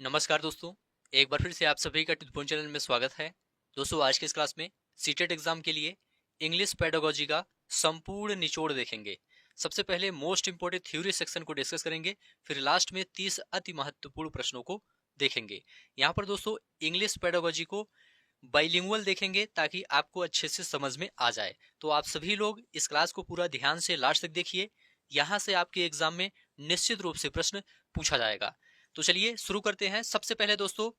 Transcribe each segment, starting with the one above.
नमस्कार दोस्तों। एक बार फिर से आप सभी का ट्यूटोरियल चैनल में स्वागत है। दोस्तों, आज के इस क्लास में सीटेट एग्जाम के लिए इंग्लिश पेडागोजी का संपूर्ण निचोड़ देखेंगे। सबसे पहले मोस्ट इंपोर्टेंट थ्योरी सेक्शन को डिस्कस करेंगे, फिर लास्ट में 30 अति महत्वपूर्ण प्रश्नों को देखेंगे। यहाँ पर दोस्तों इंग्लिश पेडागोजी को बाइलिंगुअल देखेंगे ताकि आपको अच्छे से समझ में आ जाए। तो आप सभी लोग इस क्लास को पूरा ध्यान से लास्ट तक देखिए। यहाँ से आपके एग्जाम में निश्चित रूप से प्रश्न पूछा जाएगा। तो चलिए शुरू करते हैं। सबसे पहले दोस्तों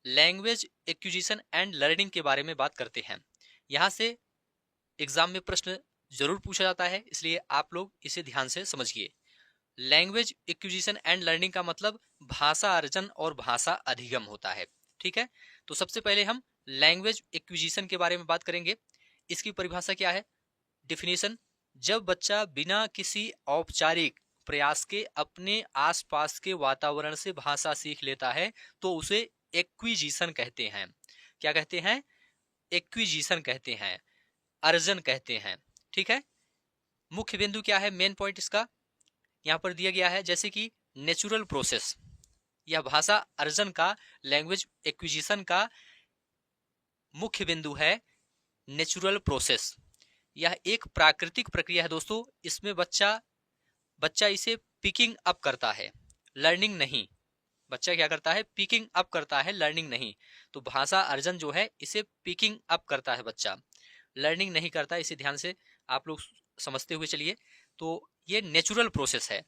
लैंग्वेज एक्विजिशन एंड लर्निंग के बारे में बात करते हैं। यहाँ से एग्जाम में प्रश्न जरूर पूछा जाता है, इसलिए आप लोग इसे ध्यान से समझिए। लैंग्वेज एक्विजिशन एंड लर्निंग का मतलब भाषा अर्जन और भाषा अधिगम होता है। ठीक है, तो सबसे पहले हम लैंग्वेज एक्विजिशन के बारे में बात करेंगे। इसकी परिभाषा क्या है? डिफिनेशन: जब बच्चा बिना किसी औपचारिक प्रयास के अपने आसपास के वातावरण से भाषा सीख लेता है तो उसे एक्विजिशन कहते हैं। क्या कहते हैं? एक्विजिशन कहते हैं, अर्जन कहते हैं। ठीक है, मुख्य बिंदु क्या है, मेन पॉइंट इसका यहाँ पर दिया गया है, जैसे कि नेचुरल प्रोसेस। यह भाषा अर्जन का, लैंग्वेज एक्विजिशन का मुख्य बिंदु है नेचुरल प्रोसेस। यह एक प्राकृतिक प्रक्रिया है दोस्तों। इसमें बच्चा इसे पिकिंग अप करता है, लर्निंग नहीं। बच्चा क्या करता है? पिकिंग अप करता है, लर्निंग नहीं। तो भाषा अर्जन जो है इसे पिकिंग अप करता है बच्चा, लर्निंग नहीं करता। इसे ध्यान से आप लोग समझते हुए चलिए। तो ये नेचुरल प्रोसेस है।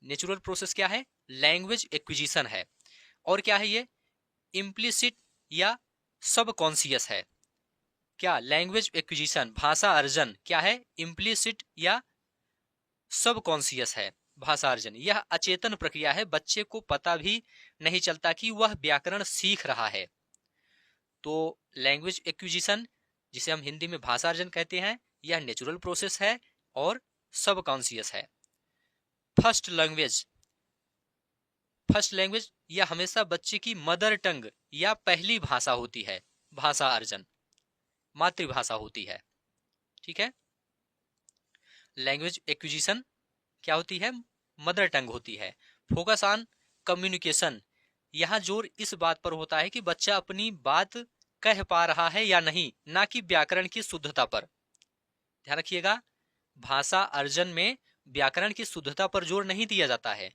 नेचुरल प्रोसेस क्या है? लैंग्वेज एक्विजिशन है। और क्या है ये? इम्प्लिसिट या सबकॉन्शियस है। क्या? लैंग्वेज एक्विजिशन, भाषा अर्जन क्या है? इम्प्लिसिट या सबकॉन्शियस है। भाषा अर्जन यह अचेतन प्रक्रिया है, बच्चे को पता भी नहीं चलता कि वह व्याकरण सीख रहा है। तो लैंग्वेज एक्विजिशन, जिसे हम हिंदी में भाषा अर्जन कहते हैं, यह नेचुरल प्रोसेस है और सबकॉन्शियस है। फर्स्ट लैंग्वेज, फर्स्ट लैंग्वेज यह हमेशा बच्चे की मदर टंग या पहली भाषा होती है। भाषा अर्जन मातृभाषा होती है। ठीक है, लैंग्वेज एक्विजिशन क्या होती है? मदर टंग होती है। फोकस ऑन कम्युनिकेशन, यहाँ जोर इस बात पर होता है कि बच्चा अपनी बात कह पा रहा है या नहीं, ना कि व्याकरण की शुद्धता पर। ध्यान रखिएगा, भाषा अर्जन में व्याकरण की शुद्धता पर जोर नहीं दिया जाता है।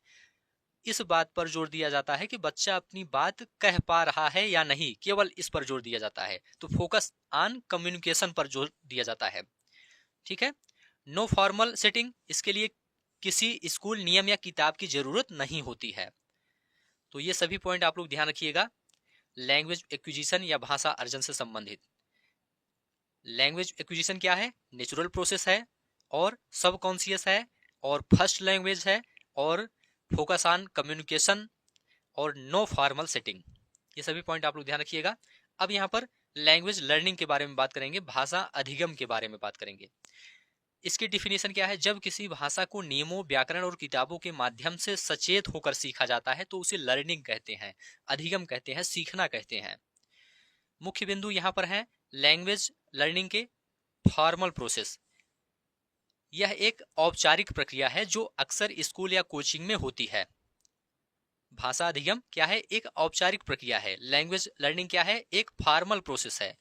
इस बात पर जोर दिया जाता है कि बच्चा अपनी बात कह पा रहा है या नहीं, केवल इस पर जोर दिया जाता है। तो फोकस ऑन कम्युनिकेशन पर जोर दिया जाता है। ठीक है, नो फॉर्मल सेटिंग, इसके लिए किसी स्कूल नियम या किताब की जरूरत नहीं होती है। तो ये सभी पॉइंट आप लोग ध्यान रखिएगा, लैंग्वेज एक्विजिशन या भाषा अर्जन से संबंधित। लैंग्वेज एक्विजिशन क्या है? नेचुरल प्रोसेस है और सबकॉन्शियस है और फर्स्ट लैंग्वेज है और फोकस ऑन कम्युनिकेशन और नो फॉर्मल सेटिंग। ये सभी पॉइंट आप लोग ध्यान रखिएगा। अब यहाँ पर लैंग्वेज लर्निंग के बारे में बात करेंगे, भाषा अधिगम के बारे में बात करेंगे। इसकी डिफिनेशन क्या है? जब किसी भाषा को नियमों, व्याकरण और किताबों के माध्यम से सचेत होकर सीखा जाता है तो उसे लर्निंग कहते हैं, अधिगम कहते हैं, सीखना कहते हैं। मुख्य बिंदु यहाँ पर है लैंग्वेज लर्निंग के फॉर्मल प्रोसेस। यह एक औपचारिक प्रक्रिया है जो अक्सर स्कूल या कोचिंग में होती है। भाषा अधिगम क्या है? एक औपचारिक प्रक्रिया है। लैंग्वेज लर्निंग क्या है? एक फॉर्मल प्रोसेस है।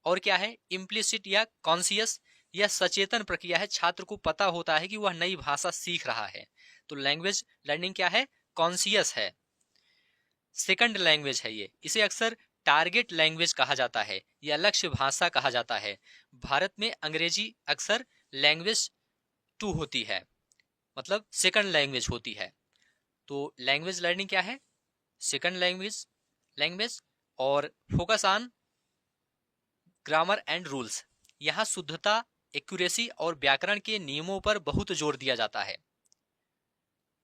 और क्या है? इम्प्लिसिट या कॉन्शियस, यह सचेतन प्रक्रिया है। छात्र को पता होता है कि वह नई भाषा सीख रहा है। तो लैंग्वेज लर्निंग क्या है? कॉन्शियस है। सेकंड लैंग्वेज है ये, इसे अक्सर टारगेट लैंग्वेज कहा जाता है या लक्ष्य भाषा कहा जाता है। भारत में अंग्रेजी अक्सर लैंग्वेज 2 होती है, मतलब सेकंड लैंग्वेज होती है। तो लैंग्वेज लर्निंग क्या है? सेकंड लैंग्वेज और focus on grammar and rules. यहाँ शुद्धता, एक्यूरेसी और व्याकरण के नियमों पर बहुत जोर दिया जाता है,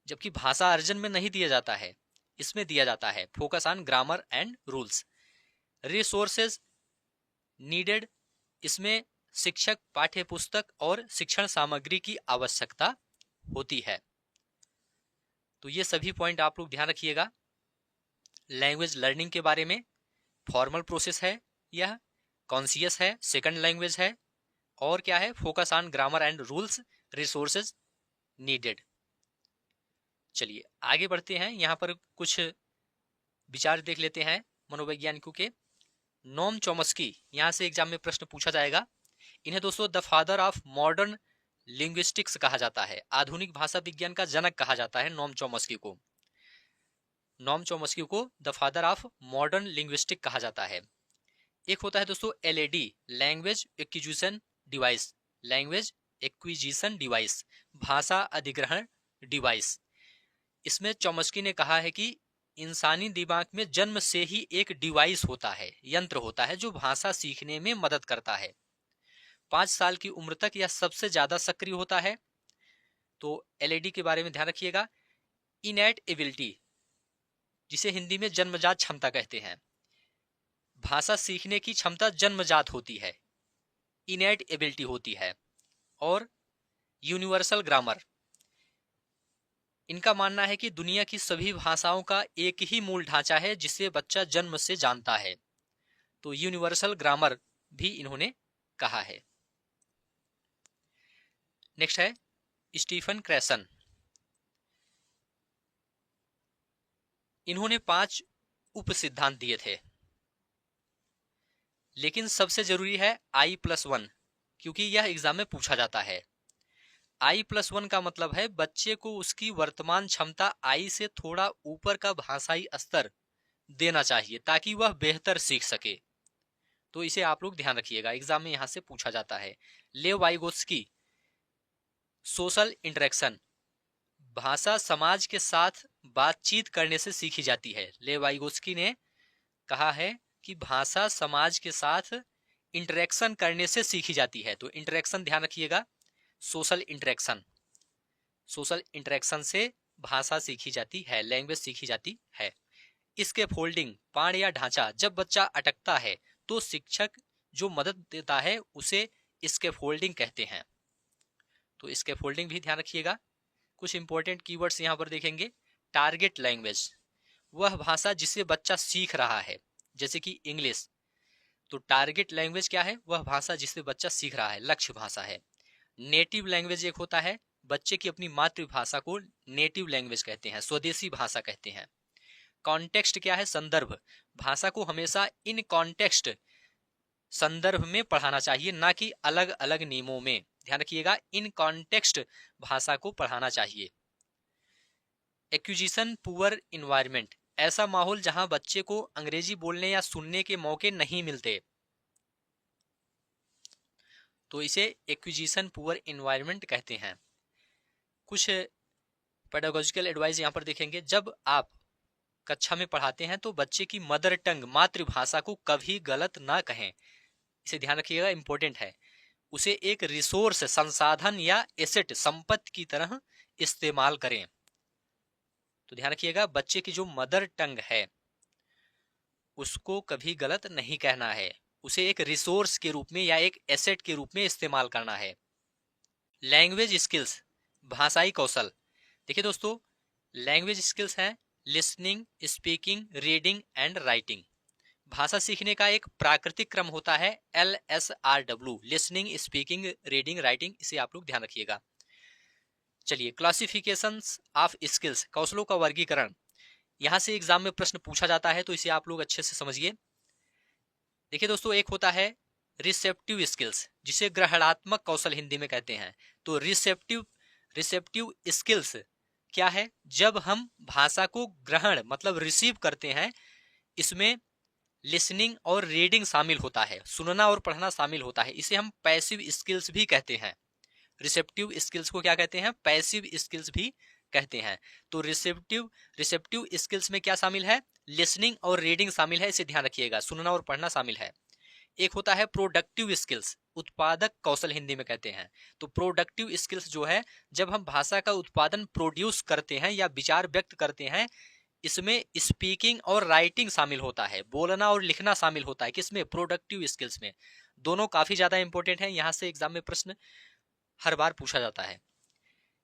जबकि भाषा अर्जन में नहीं दिया जाता है। इसमें दिया जाता है focus on grammar and rules. Resources needed, इसमें शिक्षक, पाठ्य पुस्तक और शिक्षण सामग्री की आवश्यकता होती है। तो ये सभी पॉइंट आप लोग ध्यान रखिएगा। लैंग्वेज लर्निंग के बारे में फॉर्मल प्रोसेस है, यह कॉन्शियस है, सेकंड लैंग्वेज है और क्या है? Focus on grammar and rules, resources needed. चलिए आगे बढ़ते हैं। यहाँ पर कुछ विचार देख लेते हैं मनोवैज्ञानिकों के। नोम चॉम्स्की, यहाँ से एग्जाम में प्रश्न पूछा जाएगा। इन्हें दोस्तों the father of modern linguistics कहा जाता है, आधुनिक भाषा विज्ञान का जनक कहा जाता है नोम चॉम्स्की को। नोम चॉम्स्की को the father of modern linguistic कहा जाता है। एक होता है दोस्तों LAD, language acquisition device, language acquisition device, भाषा अधिग्रहण डिवाइस। इसमें चॉम्स्की ने कहा है कि इंसानी दिमाग में जन्म से ही एक डिवाइस होता है, यंत्र होता है जो भाषा सीखने में मदद करता है। 5 साल की उम्र तक यह सबसे ज्यादा सक्रिय होता है। तो एलएडी के बारे में ध्यान रखिएगा। इनएट एबिलिटी, जिसे हिंदी में जन्मजात क्षमता कहते हैं। भाषा सीखने की क्षमता जन्मजात होती है, इनएट एबिलिटी होती है। और यूनिवर्सल ग्रामर, इनका मानना है कि दुनिया की सभी भाषाओं का एक ही मूल ढांचा है जिसे बच्चा जन्म से जानता है। तो यूनिवर्सल ग्रामर भी इन्होंने कहा है। नेक्स्ट है स्टीफन क्रैसन। इन्होंने 5 उप सिद्धांत दिए थे, लेकिन सबसे जरूरी है I+1, क्योंकि यह एग्जाम में पूछा जाता है। I+1 का मतलब है बच्चे को उसकी वर्तमान क्षमता I से थोड़ा ऊपर का भाषाई स्तर देना चाहिए ताकि वह बेहतर सीख सके। तो इसे आप लोग ध्यान रखिएगा, एग्जाम में यहां से पूछा जाता है। लेव वाइगोत्स्की, सोशल इंटरेक्शन, भाषा समाज के साथ बातचीत करने से सीखी जाती है। लेव वाइगोत्स्की ने कहा है कि भाषा समाज के साथ इंटरेक्शन करने से सीखी जाती है। तो इंटरेक्शन ध्यान रखिएगा, सोशल इंटरेक्शन, सोशल इंटरेक्शन से भाषा सीखी जाती है, लैंग्वेज सीखी जाती है। इसके फोल्डिंग, पाठ या ढांचा, जब बच्चा अटकता है तो शिक्षक जो मदद देता है उसे इसके फोल्डिंग कहते हैं। तो इसके फोल्डिंग भी ध्यान रखिएगा। कुछ इंपॉर्टेंट कीवर्ड्स यहां पर देखेंगे। टारगेट लैंग्वेज, वह भाषा जिसे बच्चा सीख रहा है, जैसे कि इंग्लिश। तो टारगेट लैंग्वेज क्या है? वह भाषा जिसे बच्चा सीख रहा है, लक्ष्य भाषा है। नेटिव लैंग्वेज एक होता है, बच्चे की अपनी मातृभाषा को नेटिव लैंग्वेज कहते हैं, स्वदेशी भाषा कहते हैं। कॉन्टेक्स्ट क्या है? संदर्भ, भाषा को हमेशा इन कॉन्टेक्स्ट, संदर्भ में पढ़ाना चाहिए, ना कि अलग अलग नियमों में। ध्यान रखिएगा, इन कॉन्टेक्स्ट भाषा को पढ़ाना चाहिए। एक्विजिशन पुअर इन्वायरमेंट, ऐसा माहौल जहां बच्चे को अंग्रेजी बोलने या सुनने के मौके नहीं मिलते, तो इसे एक्विजिशन पुअर इन्वायरमेंट कहते हैं। कुछ पेडागोजिकल एडवाइस यहां पर देखेंगे। जब आप कक्षा में पढ़ाते हैं तो बच्चे की मदर टंग, मातृभाषा को कभी गलत ना कहें, इसे ध्यान रखिएगा, इंपॉर्टेंट है। उसे एक रिसोर्स, संसाधन या एसेट, संपत्ति की तरह इस्तेमाल करें। तो ध्यान रखिएगा, बच्चे की जो मदर टंग है उसको कभी गलत नहीं कहना है, उसे एक रिसोर्स के रूप में या एक एसेट के रूप में इस्तेमाल करना है। लैंग्वेज स्किल्स, भाषाई कौशल। देखिए दोस्तों, लैंग्वेज स्किल्स हैं listening, speaking, reading and writing. भाषा सीखने का एक प्राकृतिक क्रम होता है LSRW, listening, speaking, reading, writing. इसे आप लोग ध्यान रखिएगा। चलिए, क्लासिफिकेशंस ऑफ स्किल्स, कौशलों का वर्गीकरण। यहां से एग्जाम में प्रश्न पूछा जाता है, तो इसे आप लोग अच्छे से समझिए। देखिए दोस्तों, एक होता है रिसेप्टिव स्किल्स, जिसे ग्रहणात्मक कौशल हिंदी में कहते हैं। तो रिसेप्टिव स्किल्स क्या है? जब हम भाषा को ग्रहण मतलब रिसीव करते हैं, इसमें लिसनिंग और रीडिंग शामिल होता है, सुनना और पढ़ना शामिल होता है। इसे हम पैसिव स्किल्स भी कहते हैं। रिसेप्टिव स्किल्स को क्या कहते हैं? पैसिव स्किल्स भी कहते हैं। तो रिसेप्टिव स्किल्स में क्या शामिल है? लिसनिंग और रीडिंग शामिल है, इसे ध्यान रखिएगा, सुनना और पढ़ना शामिल है। एक होता है प्रोडक्टिव स्किल्स, उत्पादक कौशल हिंदी में कहते हैं। तो प्रोडक्टिव स्किल्स जो है, जब हम भाषा का उत्पादन प्रोड्यूस करते हैं या विचार व्यक्त करते हैं, इसमें स्पीकिंग और राइटिंग शामिल होता है, बोलना और लिखना शामिल होता है। किसमें? प्रोडक्टिव स्किल्स में। दोनों काफी ज्यादा इंपॉर्टेंट है, यहां से एग्जाम में प्रश्न हर बार पूछा जाता है।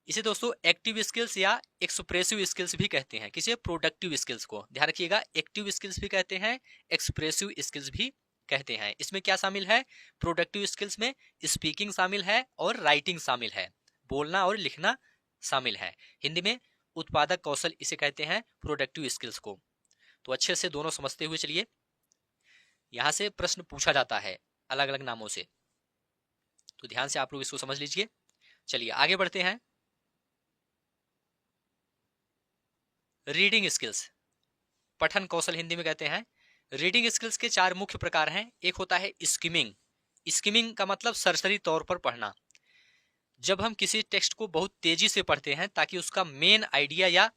इसे दोस्तों एक्टिव स्किल्स या एक्सप्रेसिव स्किल्स भी कहते हैं। किसे? प्रोडक्टिव स्किल्स को। ध्यान रखिएगा, एक्टिव स्किल्स भी कहते हैं, एक्सप्रेसिव स्किल्स भी कहते हैं। इसमें क्या शामिल है? प्रोडक्टिव स्किल्स में स्पीकिंग शामिल है और राइटिंग शामिल है, बोलना और लिखना शामिल है। हिंदी में उत्पादक कौशल इसे कहते हैं, प्रोडक्टिव स्किल्स को। तो अच्छे से दोनों समझते हुए चलिए। यहां से प्रश्न पूछा जाता है अलग अलग नामों से, तो ध्यान से आप लोग इसको समझ लीजिए। चलिए आगे बढ़ते हैं। रीडिंग स्किल्स, पठन कौशल हिंदी में कहते हैं। रीडिंग स्किल्स के 4 मुख्य प्रकार हैं। एक होता है स्किमिंग। स्किमिंग का मतलब सरसरी तौर पर पढ़ना। जब हम किसी टेक्स्ट को बहुत तेजी से पढ़ते हैं ताकि उसका मेन आइडिया या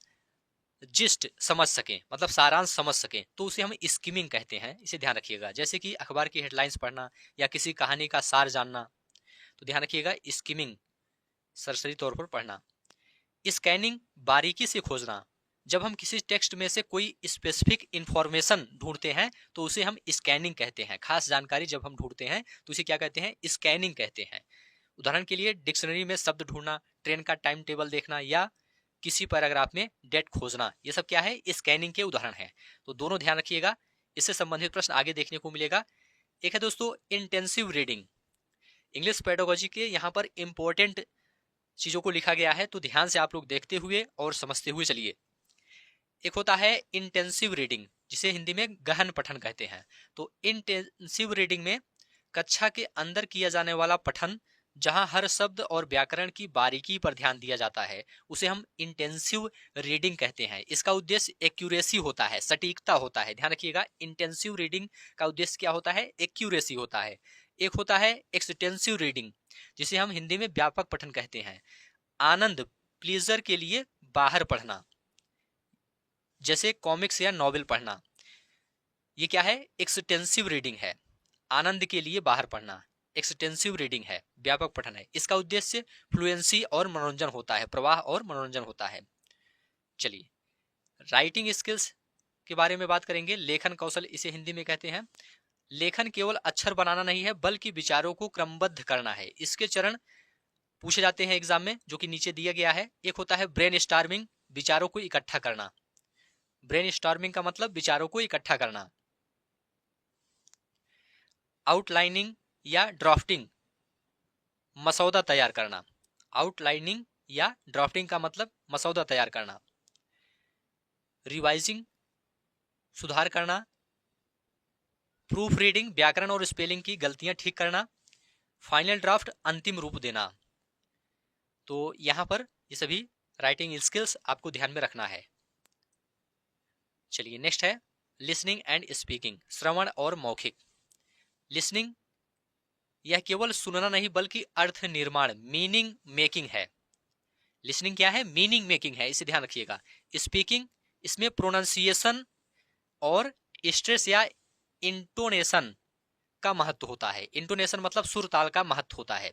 जिस्ट समझ सकें, मतलब सारांश समझ सकें, तो उसे हम स्किमिंग कहते हैं। इसे ध्यान रखिएगा। जैसे कि अखबार की हेडलाइंस पढ़ना या किसी कहानी का सार जानना, तो ध्यान रखिएगा स्किमिंग, सरसरी तौर पर पढ़ना। स्कैनिंग, बारीकी से खोजना। जब हम किसी टेक्स्ट में से कोई स्पेसिफिक इंफॉर्मेशन ढूंढते हैं तो उसे हम स्कैनिंग कहते हैं। खास जानकारी जब हम ढूंढते हैं तो उसे क्या कहते हैं? स्कैनिंग कहते हैं। उदाहरण के लिए डिक्शनरी में शब्द ढूंढना, ट्रेन का टाइम टेबल देखना या किसी पैराग्राफ में डेट खोजना, ये सब क्या है? स्कैनिंग के उदाहरण है। तो दोनों ध्यान रखिएगा। इससे संबंधित प्रश्न आगे देखने को मिलेगा। एक है दोस्तों इंटेंसिव रीडिंग। इंग्लिश पेडागोजी के यहाँ पर इंपॉर्टेंट चीजों को लिखा गया है, तो ध्यान से आप लोग देखते हुए और समझते हुए चलिए। एक होता है इंटेंसिव रीडिंग, जिसे हिंदी में गहन पठन कहते हैं। तो इंटेंसिव रीडिंग में कक्षा के अंदर किया जाने वाला पठन, जहां हर शब्द और व्याकरण की बारीकी पर ध्यान दिया जाता है, उसे हम इंटेंसिव रीडिंग कहते हैं। इसका उद्देश्य एक्यूरेसी होता है, सटीकता होता है। ध्यान रखिएगा, इंटेंसिव रीडिंग का उद्देश्य क्या होता है? एक्यूरेसी होता है। एक होता है एक्सटेंसिव रीडिंग, जिसे हम हिंदी में व्यापक पठन कहते हैं। आनंद, प्लीजर के लिए बाहर पढ़ना, जैसे कॉमिक्स या नॉवेल पढ़ना, ये क्या है? एक्सटेंसिव रीडिंग है। आनंद के लिए बाहर पढ़ना एक्सटेंसिव रीडिंग है, व्यापक पठन है। इसका उद्देश्य फ्लुएंसी और मनोरंजन होता है, प्रवाह और मनोरंजन होता है। चलिए राइटिंग स्किल्स के बारे में बात करेंगे। लेखन कौशल इसे हिंदी में कहते हैं। लेखन केवल अक्षर बनाना नहीं है, बल्कि विचारों को क्रमबद्ध करना है। इसके चरण पूछे जाते हैं एग्जाम में, जो कि नीचे दिया गया है। एक होता है ब्रेन स्टॉर्मिंग, विचारों को इकट्ठा करना। ब्रेन स्टॉर्मिंग का मतलब विचारों को इकट्ठा करना। आउटलाइनिंग या ड्राफ्टिंग, मसौदा तैयार करना। आउटलाइनिंग या ड्राफ्टिंग का मतलब मसौदा तैयार करना। रिवाइजिंग, सुधार करना। प्रूफ रीडिंग, व्याकरण और स्पेलिंग की गलतियां ठीक करना। फाइनल ड्राफ्ट, अंतिम रूप देना। तो यहां पर ये सभी राइटिंग स्किल्स आपको ध्यान में रखना है। चलिए नेक्स्ट है लिसनिंग एंड स्पीकिंग, श्रवण और मौखिक। लिसनिंग, यह केवल सुनना नहीं बल्कि अर्थ निर्माण, मीनिंग मेकिंग है। लिसनिंग क्या है? मीनिंग मेकिंग है, इसे ध्यान रखिएगा। स्पीकिंग, इसमें प्रोनाउंसिएशन और स्ट्रेस या इंटोनेशन का महत्व होता है। इंटोनेशन मतलब सुर ताल का महत्व होता है,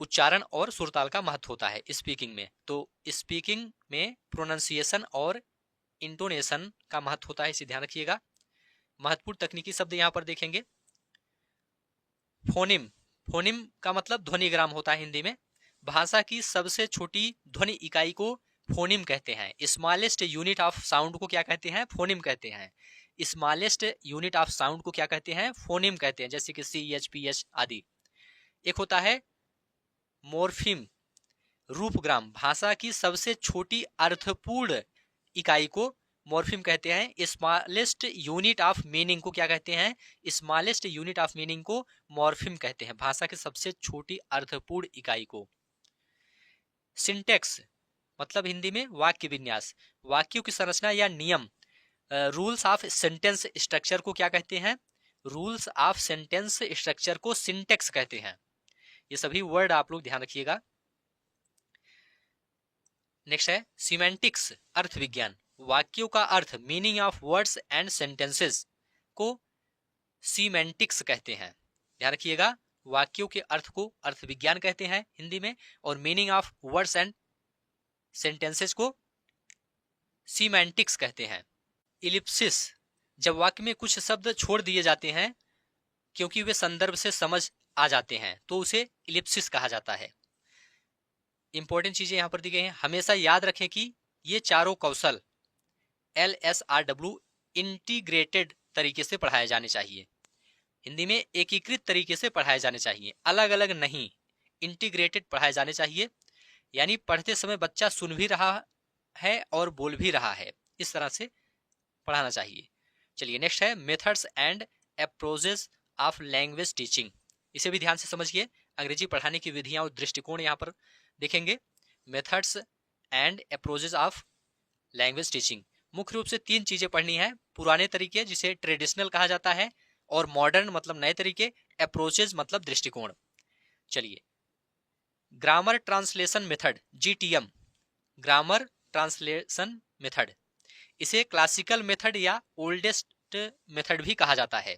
उच्चारण और सुर ताल का महत्व होता है स्पीकिंग में। तो स्पीकिंग में प्रोनाउंसिएशन और इंटोनेशन का महत्व होता है, इसे ध्यान रखिएगा। महत्वपूर्ण तकनीकी शब्द यहां पर देखेंगे। फोनिम, फोनिम का मतलब ध्वनिग्राम होता है हिंदी में। भाषा की सबसे छोटी ध्वनि इकाई को फोनिम कहते हैं। स्मॉलेस्ट यूनिट ऑफ साउंड को क्या कहते हैं? फोनिम कहते हैं। स्मॉलेस्ट यूनिट ऑफ साउंड को क्या कहते हैं? फोनिम कहते हैं, जैसे कि सी एच पी एच आदि। एक होता है मोर्फिम, रूपग्राम, भाषा की सबसे छोटी अर्थपूर्ण इकाई को मॉर्फिम कहते हैं। स्मॉलेस्ट यूनिट ऑफ मीनिंग को क्या कहते हैं? स्मॉलेस्ट यूनिट ऑफ मीनिंग को मॉर्फिम कहते हैं, भाषा की सबसे छोटी अर्थपूर्ण इकाई को। सिंटेक्स मतलब हिंदी में वाक्य विन्यास, वाक्यों की संरचना या नियम। रूल्स ऑफ सेंटेंस स्ट्रक्चर को क्या कहते हैं? रूल्स ऑफ सेंटेंस स्ट्रक्चर को सिंटेक्स कहते हैं। ये सभी वर्ड आप लोग ध्यान रखिएगा। नेक्स्ट है सिमेंटिक्स, अर्थ विज्ञान। वाक्यों का अर्थ, meaning of words and sentences को सीमेंटिक्स कहते हैं। ध्यान रखिएगा, वाक्यों के अर्थ को अर्थ विज्ञान कहते हैं हिंदी में, और meaning of words and sentences को सीमेंटिक्स कहते हैं। इलिप्सिस, जब वाक्य में कुछ शब्द छोड़ दिए जाते हैं क्योंकि वे संदर्भ से समझ आ जाते हैं, तो उसे इलिप्सिस कहा जाता है। इंपॉर्टेंट चीजें यहां पर दी गई हैं। हमेशा याद रखें कि ये चारों कौशल LSRW इंटीग्रेटेड तरीके से पढ़ाए जाने चाहिए। हिंदी में एकीकृत तरीके से पढ़ाए जाने चाहिए, अलग अलग नहीं, इंटीग्रेटेड पढ़ाए जाने चाहिए। यानी पढ़ते समय बच्चा सुन भी रहा है और बोल भी रहा है, इस तरह से पढ़ाना चाहिए। चलिए नेक्स्ट है methods and approaches of language teaching. इसे भी ध्यान से समझिए, अंग्रेजी पढ़ाने की विधियां और दृष्टिकोण यहाँ पर देखेंगे। Methods and approaches of language teaching, मुख्य रूप से 3 चीजें पढ़नी है। पुराने तरीके जिसे ट्रेडिशनल कहा जाता है, और मॉडर्न मतलब नए तरीके, अप्रोचेज मतलब दृष्टिकोण। चलिए, grammar translation method GTM, grammar translation method, इसे क्लासिकल मेथड या ओल्डेस्ट मेथड भी कहा जाता है।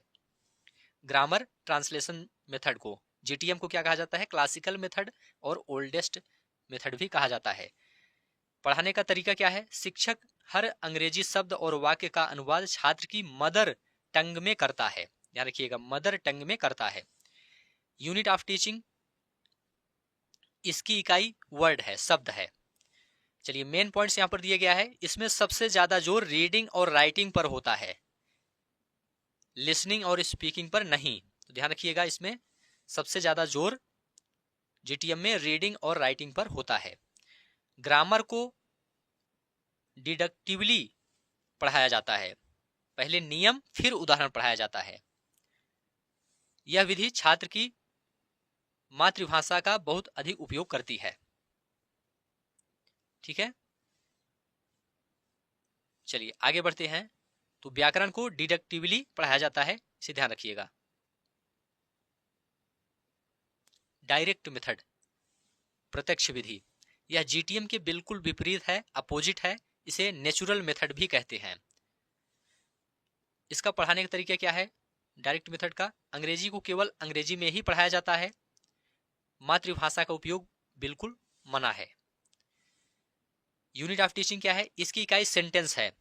ग्रामर ट्रांसलेशन मेथड को, GTM को क्या कहा जाता है? क्लासिकल मेथड और ओल्डेस्ट मेथड भी कहा जाता है। पढ़ाने का तरीका क्या है? शिक्षक हर अंग्रेजी शब्द और वाक्य का अनुवाद छात्र की मदर टंग में करता है। ध्यान रखिएगा, मदर टंग में करता है। यूनिट ऑफ टीचिंग, इसकी इकाई वर्ड है, शब्द है। चलिए, मेन पॉइंट्स यहां पर दिए गया है। इसमें सबसे ज्यादा जोर रीडिंग और राइटिंग पर होता है, लिसनिंग और स्पीकिंग पर नहीं। तो ध्यान रखिएगा, इसमें सबसे ज्यादा जोर GTM में रीडिंग और राइटिंग पर होता है। ग्रामर को डिडक्टिवली पढ़ाया जाता है, पहले नियम फिर उदाहरण पढ़ाया जाता है। यह विधि छात्र की मातृभाषा का बहुत अधिक उपयोग करती है। ठीक है, चलिए आगे बढ़ते हैं। तो व्याकरण को डिडक्टिवली पढ़ाया जाता है, इसे ध्यान रखिएगा। डायरेक्ट मेथड, प्रत्यक्ष विधि, यह GTM के बिल्कुल विपरीत है, अपोजिट है। इसे नेचुरल मेथड भी कहते हैं। इसका पढ़ाने का तरीका क्या है? डायरेक्ट मेथड का, अंग्रेजी को केवल अंग्रेजी में ही पढ़ाया जाता है, मातृभाषा का उपयोग बिल्कुल मना है। यूनिट ऑफ टीचिंग क्या है? इसकी इकाई सेंटेंस है।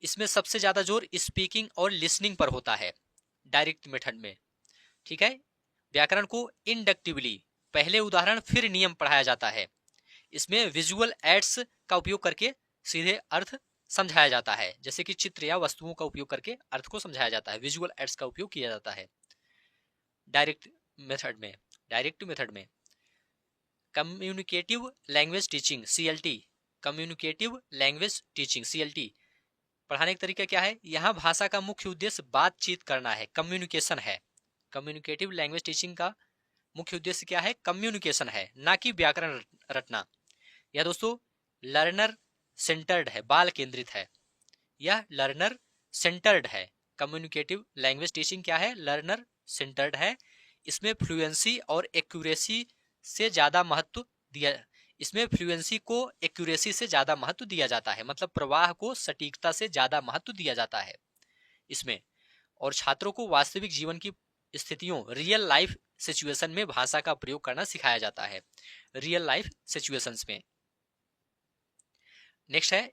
इसमें सबसे ज्यादा जोर स्पीकिंग और लिसनिंग पर होता है डायरेक्ट मेथड में। ठीक है, व्याकरण को इंडक्टिवली, पहले उदाहरण फिर नियम पढ़ाया जाता है। इसमें विजुअल एड्स का उपयोग करके सीधे अर्थ समझाया जाता है, जैसे कि चित्र या वस्तुओं का उपयोग करके अर्थ को समझाया जाता है। विजुअल एड्स का उपयोग किया जाता है डायरेक्ट मेथड में। Communicative language teaching CLT, communicative language teaching CLT, पढ़ाने का तरीका क्या है? यहाँ भाषा का मुख्य उद्देश्य बातचीत करना है, कम्युनिकेशन है। कम्युनिकेटिव लैंग्वेज टीचिंग का मुख्य उद्देश्य क्या है? कम्युनिकेशन है, ना कि व्याकरण रटना। यह दोस्तों लर्नर सेंटर्ड है, बाल केंद्रित है। यह लर्नर सेंटर्ड है। कम्युनिकेटिव लैंग्वेज टीचिंग क्या है? लर्नर सेंटर्ड है। इसमें फ्लुएंसी और एक्यूरेसी से ज्यादा महत्व दिया, इसमें फ्लुएंसी को एक्यूरेसी से ज्यादा महत्व दिया जाता है, मतलब प्रवाह को सटीकता से ज्यादा महत्व दिया जाता है इसमें। और छात्रों को वास्तविक जीवन की स्थितियों, रियल लाइफ सिचुएशन में भाषा का प्रयोग करना सिखाया जाता है, रियल लाइफ सिचुएशंस में। नेक्स्ट है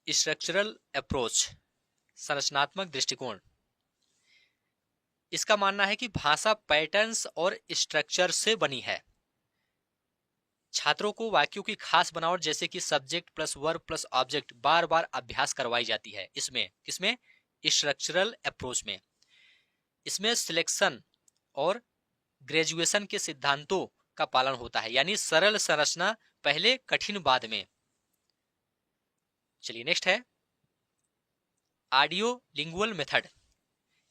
स्ट्रक्चरल अप्रोच, संरचनात्मक दृष्टिकोण। इसका मानना है कि भाषा पैटर्न्स और स्ट्रक्चर से बनी है। छात्रों को वाक्यों की खास बनावट, जैसे कि subject plus verb plus object, बार बार अभ्यास करवाई जाती है इसमें। किसमें? स्ट्रक्चरल अप्रोच में। इसमें सिलेक्शन और ग्रेजुएशन के सिद्धांतों का पालन होता है, यानी सरल संरचना पहले, कठिन बाद में। चलिए नेक्स्ट है ऑडियो लिंगुअल मेथड,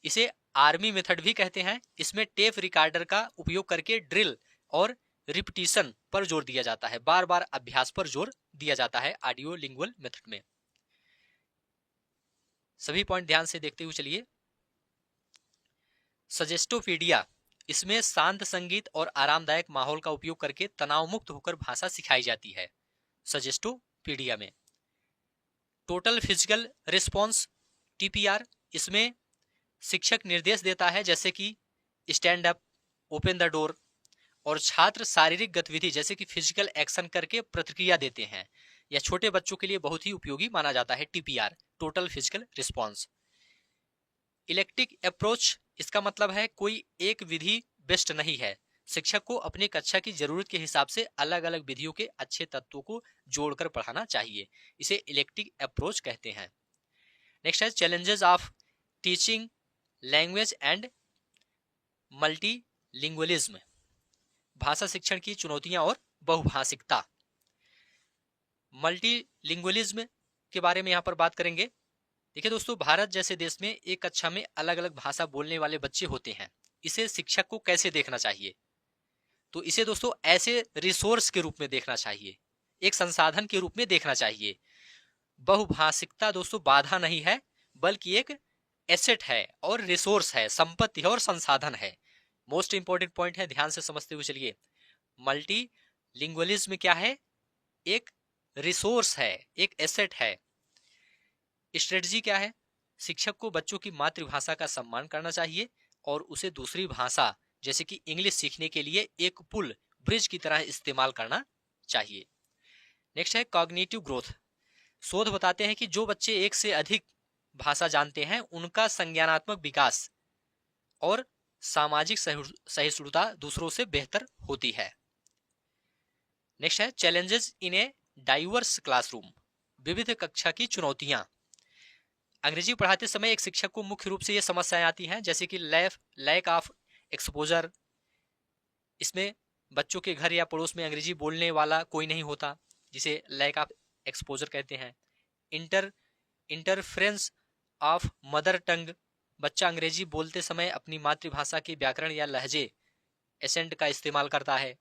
इसे आर्मी मेथड भी कहते हैं। इसमें टेप रिकॉर्डर का उपयोग करके ड्रिल और रिपीटिशन पर जोर दिया जाता है, बार बार अभ्यास पर जोर दिया जाता है ऑडियो लिंगुअल मेथड में। सभी पॉइंट ध्यान से देखते हुए चलिए। सजेस्टोपीडिया, इसमें शांत संगीत और आरामदायक माहौल का उपयोग करके तनाव मुक्त होकर भाषा सिखाई जाती है सजेस्टोपीडिया में। टोटल फिजिकल रिस्पॉन्स TPR, इसमें शिक्षक निर्देश देता है, जैसे कि stand up, open the door, और छात्र शारीरिक गतिविधि जैसे कि फिजिकल एक्शन करके प्रतिक्रिया देते हैं। यह छोटे बच्चों के लिए बहुत ही उपयोगी माना जाता है TPR, total physical response. Electric approach, इसका मतलब है कोई एक विधि बेस्ट नहीं है, शिक्षक को अपनी कक्षा की जरूरत के हिसाब से अलग अलग विधियों के अच्छे तत्वों को जोड़कर पढ़ाना चाहिए, इसे इलेक्टिक अप्रोच कहते हैं। नेक्स्ट है challenges of teaching language and multilingualism, भाषा शिक्षण की चुनौतियां और बहुभाषिकता। मल्टीलिंगुअलिज्म के बारे में यहाँ पर बात करेंगे। देखिए दोस्तों, भारत जैसे देश में एक कक्षा में अलग अलग भाषा बोलने वाले बच्चे होते हैं। इसे शिक्षक को कैसे देखना चाहिए? तो इसे दोस्तों ऐसे रिसोर्स के रूप में देखना चाहिए, एक संसाधन के रूप में देखना चाहिए। बहुभाषिकता दोस्तों बाधा नहीं है, बल्कि एक एसेट है और रिसोर्स है, संपत्ति है और संसाधन है। मोस्ट इंपॉर्टेंट पॉइंट है, ध्यान से समझते हुए चलिए। मल्टी लिंग्वलिज्म क्या है? एक रिसोर्स है, एक एसेट है। स्ट्रेटजी क्या है? शिक्षक को बच्चों की मातृभाषा का सम्मान करना चाहिए और उसे दूसरी भाषा जैसे कि इंग्लिश सीखने के लिए एक पुल, ब्रिज की तरह इस्तेमाल करना चाहिए। नेक्स्ट है कॉग्निटिव ग्रोथ। शोध बताते हैं कि जो बच्चे एक से अधिक भाषा जानते हैं उनका संज्ञानात्मक विकास और सामाजिक सहिष्णुता दूसरों से बेहतर होती है। नेक्स्ट है challenges in a diverse classroom. विविध कक्षा की चुनौतियां। अंग्रेजी पढ़ाते समय एक शिक्षक को मुख्य रूप से ये समस्याएं आती हैं, जैसे कि लैक ऑफ एक्सपोजर। इसमें बच्चों के घर या पड़ोस में अंग्रेजी बोलने वाला कोई नहीं होता, जिसे लैक ऑफ एक्सपोजर कहते हैं। Interference of mother tongue. बच्चा अंग्रेजी बोलते समय अपनी मातृभाषा के व्याकरण या लहजे, एसेंट का इस्तेमाल करता है।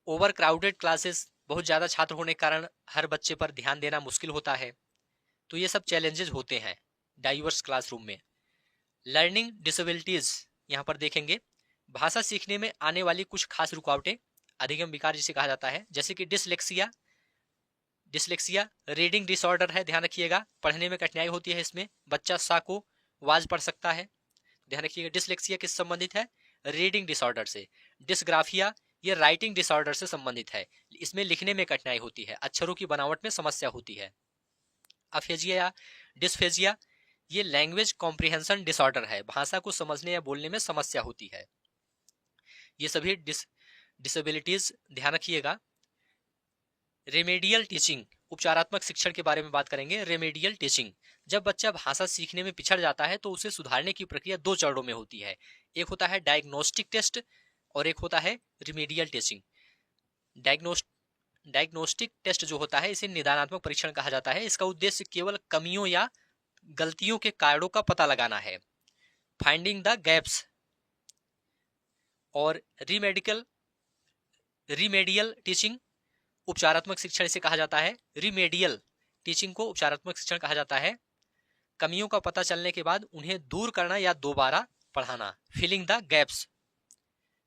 Over crowded classes. बहुत ज्यादा छात्र होने के कारण हर बच्चे पर ध्यान देना मुश्किल होता है। तो ये सब चैलेंजेस होते हैं डाइवर्स क्लासरूम में। लर्निंग डिसेबिलिटीज यहाँ पर देखेंगे। भाषा सीखने में आने वाली कुछ खास रुकावटें, अधिगम विकार जिसे कहा जाता है, जैसे कि डिसलेक्सिया रीडिंग डिसऑर्डर है, ध्यान रखिएगा, पढ़ने में कठिनाई होती है इसमें। बच्चा सा को वाज पढ़ सकता है, ध्यान रखिएगा। डिसलेक्सिया किस संबंधित है? रीडिंग डिसऑर्डर से। डिसग्राफिया ये राइटिंग डिसऑर्डर से संबंधित है, इसमें लिखने में कठिनाई होती है, अक्षरों की बनावट में समस्या होती है। अफेजिया या डिस्फेजिया ये लैंग्वेज कॉम्प्रिहेंशन डिसऑर्डर है, भाषा को समझने या बोलने में समस्या होती है। ये सभी डिसेबिलिटीज ध्यान रखिएगा। रेमेडियल टीचिंग, उपचारात्मक शिक्षण के बारे में बात करेंगे। रेमेडियल टीचिंग, जब बच्चा भाषा सीखने में पिछड़ जाता है तो उसे सुधारने की प्रक्रिया दो चरणों में होती है। एक होता है डायग्नोस्टिक टेस्ट और एक होता है रिमेडियल टीचिंग। डायग्नोस्टिक टेस्ट जो होता है इसे निदानात्मक परीक्षण कहा जाता है। इसका उद्देश्य केवल कमियों या गलतियों के कारणों का पता लगाना है, फाइंडिंग द गैप्स। और रिमेडियल टीचिंग, उपचारात्मक शिक्षण इसे कहा जाता है। रिमेडियल टीचिंग को उपचारात्मक शिक्षण कहा जाता है। कमियों का पता चलने के बाद उन्हें दूर करना या दोबारा पढ़ाना, filling the gaps.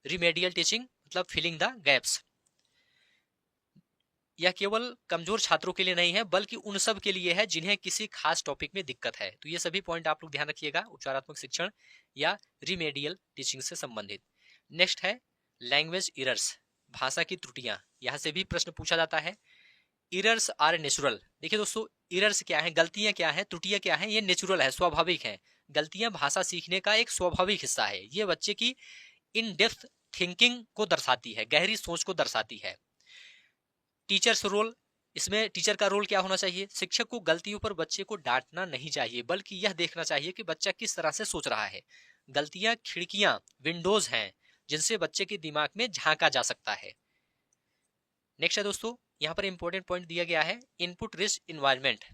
Remedial teaching मतलब फिलिंग द गैप्स। यह केवल कमजोर छात्रों के लिए नहीं है, बल्कि उन सब के लिए है जिन्हें किसी खास टॉपिक में दिक्कत है। तो ये सभी पॉइंट आप लोग ध्यान रखिएगा, उपचारात्मक शिक्षण या रिमेडियल टीचिंग से संबंधित। नेक्स्ट है लैंग्वेज इरर्स, भाषा की त्रुटियां। यहां से भी प्रश्न पूछा जाता है। Errors are natural. देखिए दोस्तों, इरर्स क्या है, गलतियां क्या है, त्रुटियां क्या है? ये नेचुरल है, स्वाभाविक है। गलतियां भाषा सीखने का एक स्वाभाविक हिस्सा है। ये बच्चे की इन डेप्थ थिंकिंग को दर्शाती है, गहरी सोच को दर्शाती है। टीचर्स रोल, इसमें टीचर का रोल क्या होना चाहिए? शिक्षक को गलतियों पर बच्चे को डांटना नहीं चाहिए, बल्कि यह देखना चाहिए कि बच्चा किस तरह से सोच रहा है। गलतियां खिड़कियां, विंडोज हैं जिनसे बच्चे के दिमाग में झांका जा सकता है। नेक्स्ट है दोस्तों, यहाँ पर इंपॉर्टेंट पॉइंट दिया गया है, इनपुट रिच इन्वायरमेंट।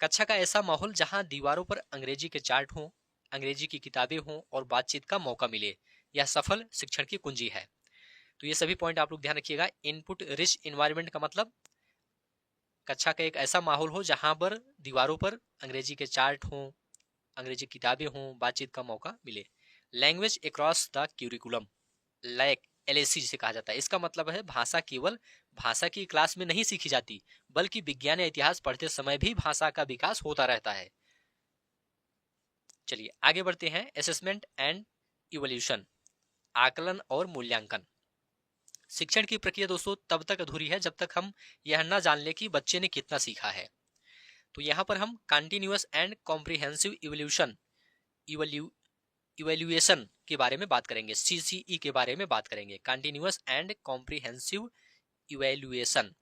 कक्षा का ऐसा माहौल जहां दीवारों पर अंग्रेजी के चार्ट हों, अंग्रेजी की किताबें हों और बातचीत का मौका मिले, यह सफल शिक्षण की कुंजी है। तो ये सभी पॉइंट आप लोग ध्यान रखिएगा। इनपुट रिच इन्वायरमेंट का मतलब कक्षा का एक ऐसा माहौल हो जहां पर दीवारों पर अंग्रेजी के चार्ट हों, अंग्रेजी किताबें हों, बातचीत का मौका मिले। Language across the curriculum, like LAC जिसे कहा जाता है। इसका मतलब है भाषा केवल भाषा की क्लास में नहीं सीखी जाती, बल्कि विज्ञान या इतिहास पढ़ते समय भी भाषा का विकास होता रहता है। चलिए आगे बढ़ते हैं। असेसमेंट एंड इवोल्यूशन, आकलन और मूल्यांकन। शिक्षण की प्रक्रिया दोस्तों तब तक अधूरी है जब तक हम यह ना जान ले कि बच्चे ने कितना सीखा है। तो यहाँ पर हम कंटिन्यूअस एंड कॉम्प्रिहेंसिव इवैल्यूएशन के बारे में बात करेंगे, CCE के बारे में बात करेंगे, कंटिन्यूअस एंड कॉम्प्रिहेंसिव इवैल्यूएशन।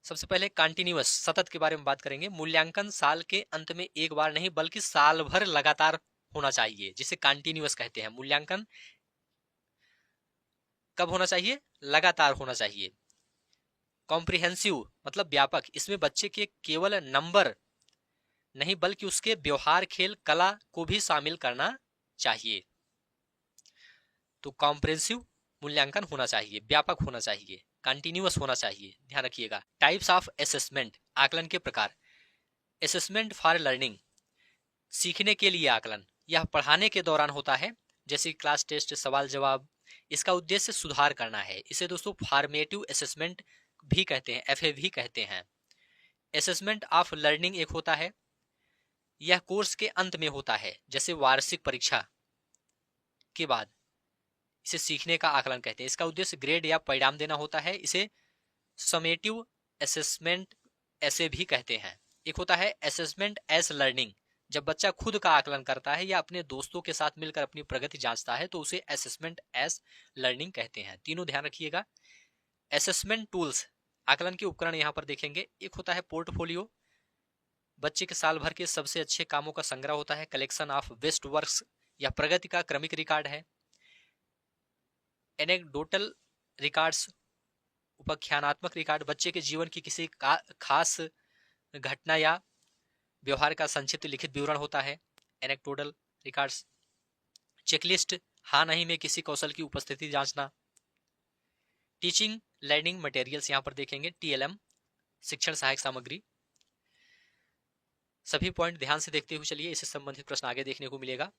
सबसे पहले कंटिन्यूअस, सतत के बारे में बात करेंगे। मूल्यांकन साल के अंत में एक बार नहीं बल्कि साल भर लगातार होना चाहिए, जिसे कंटिन्यूअस कहते हैं। मूल्यांकन कब होना चाहिए? लगातार होना चाहिए। कॉम्प्रिहेंसिव मतलब व्यापक, इसमें बच्चे के केवल नंबर नहीं बल्कि उसके व्यवहार, खेल, कला को भी शामिल करना चाहिए। तो कॉम्प्रिहेंसिव मूल्यांकन होना चाहिए, व्यापक होना चाहिए, कंटिन्यूअस होना चाहिए, ध्यान रखिएगा। टाइप्स ऑफ असेसमेंट, आकलन के प्रकार। असेसमेंट फॉर लर्निंग, सीखने के लिए आकलन, यह पढ़ाने के दौरान होता है, जैसे क्लास टेस्ट, सवाल जवाब। इसका उद्देश्य सुधार करना है। इसे दोस्तों फॉर्मेटिव असेसमेंट भी कहते हैं, एफए भी कहते हैं। असेसमेंट ऑफ लर्निंग एक होता है, यह कोर्स के अंत में होता है, जैसे वार्षिक परीक्षा के बाद। इसे सीखने का आकलन कहते हैं। इसका उद्देश्य ग्रेड या परिणाम देना होता है। इसे समेटिव असेसमेंट ऐसे भी कहते हैं। एक होता है असेसमेंट एज लर्निंग, जब बच्चा खुद का आकलन करता है या अपने दोस्तों के साथ मिलकर अपनी प्रगति जांचता है तो उसे असेसमेंट एज लर्निंग कहते हैं। तीनों ध्यान रखिएगा। असेसमेंट टूल्स, आकलन के उपकरण यहां पर देखेंगे। एक होता है पोर्टफोलियो, बच्चे के साल भर के सबसे अच्छे कामों का संग्रह होता है। कलेक्शन ऑफ बेस्ट वर्क्स, या प्रगति का क्रमिक रिकॉर्ड है। एनेक्डोटल रिकॉर्ड्स, उपाख्यानात्मक रिकॉर्ड, बच्चे के जीवन की किसी खास घटना या व्यवहार का संक्षिप्त लिखित विवरण होता है, एनेक्डोटल रिकॉर्ड्स। चेकलिस्ट, हाँ नहीं में किसी कौशल की उपस्थिति जांचना। टीचिंग लर्निंग मटेरियल्स यहां पर देखेंगे, टीएलएम, शिक्षण सहायक सामग्री। सभी पॉइंट ध्यान से देखते हुए चलिए, इससे संबंधित प्रश्न आगे देखने को मिलेगा।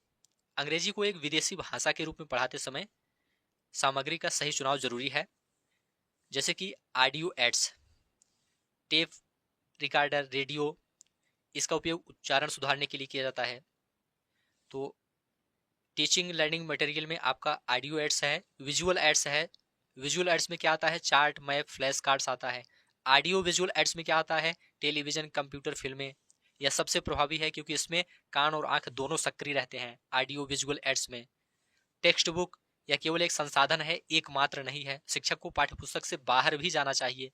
अंग्रेजी को एक विदेशी भाषा के रूप में पढ़ाते समय सामग्री का सही चुनाव जरूरी है, जैसे कि audio aids, tape recorder, radio. इसका उपयोग उच्चारण सुधारने के लिए किया जाता है। तो टीचिंग लर्निंग मटेरियल में आपका ऑडियो एड्स है, विजुअल एड्स है। विजुअल एड्स में क्या आता है, चार्ट, मैप, फ्लैश कार्ड्स आता है। ऑडियो विजुअल एड्स में क्या आता है, टेलीविजन, कंप्यूटर, फिल्में। यह सबसे प्रभावी है क्योंकि इसमें कान और आंख दोनों सक्रिय रहते हैं ऑडियो विजुअल एड्स में। टेक्स्ट बुक, यह केवल एक संसाधन है, एकमात्र नहीं है। शिक्षक को पाठ्यपुस्तक से बाहर भी जाना चाहिए।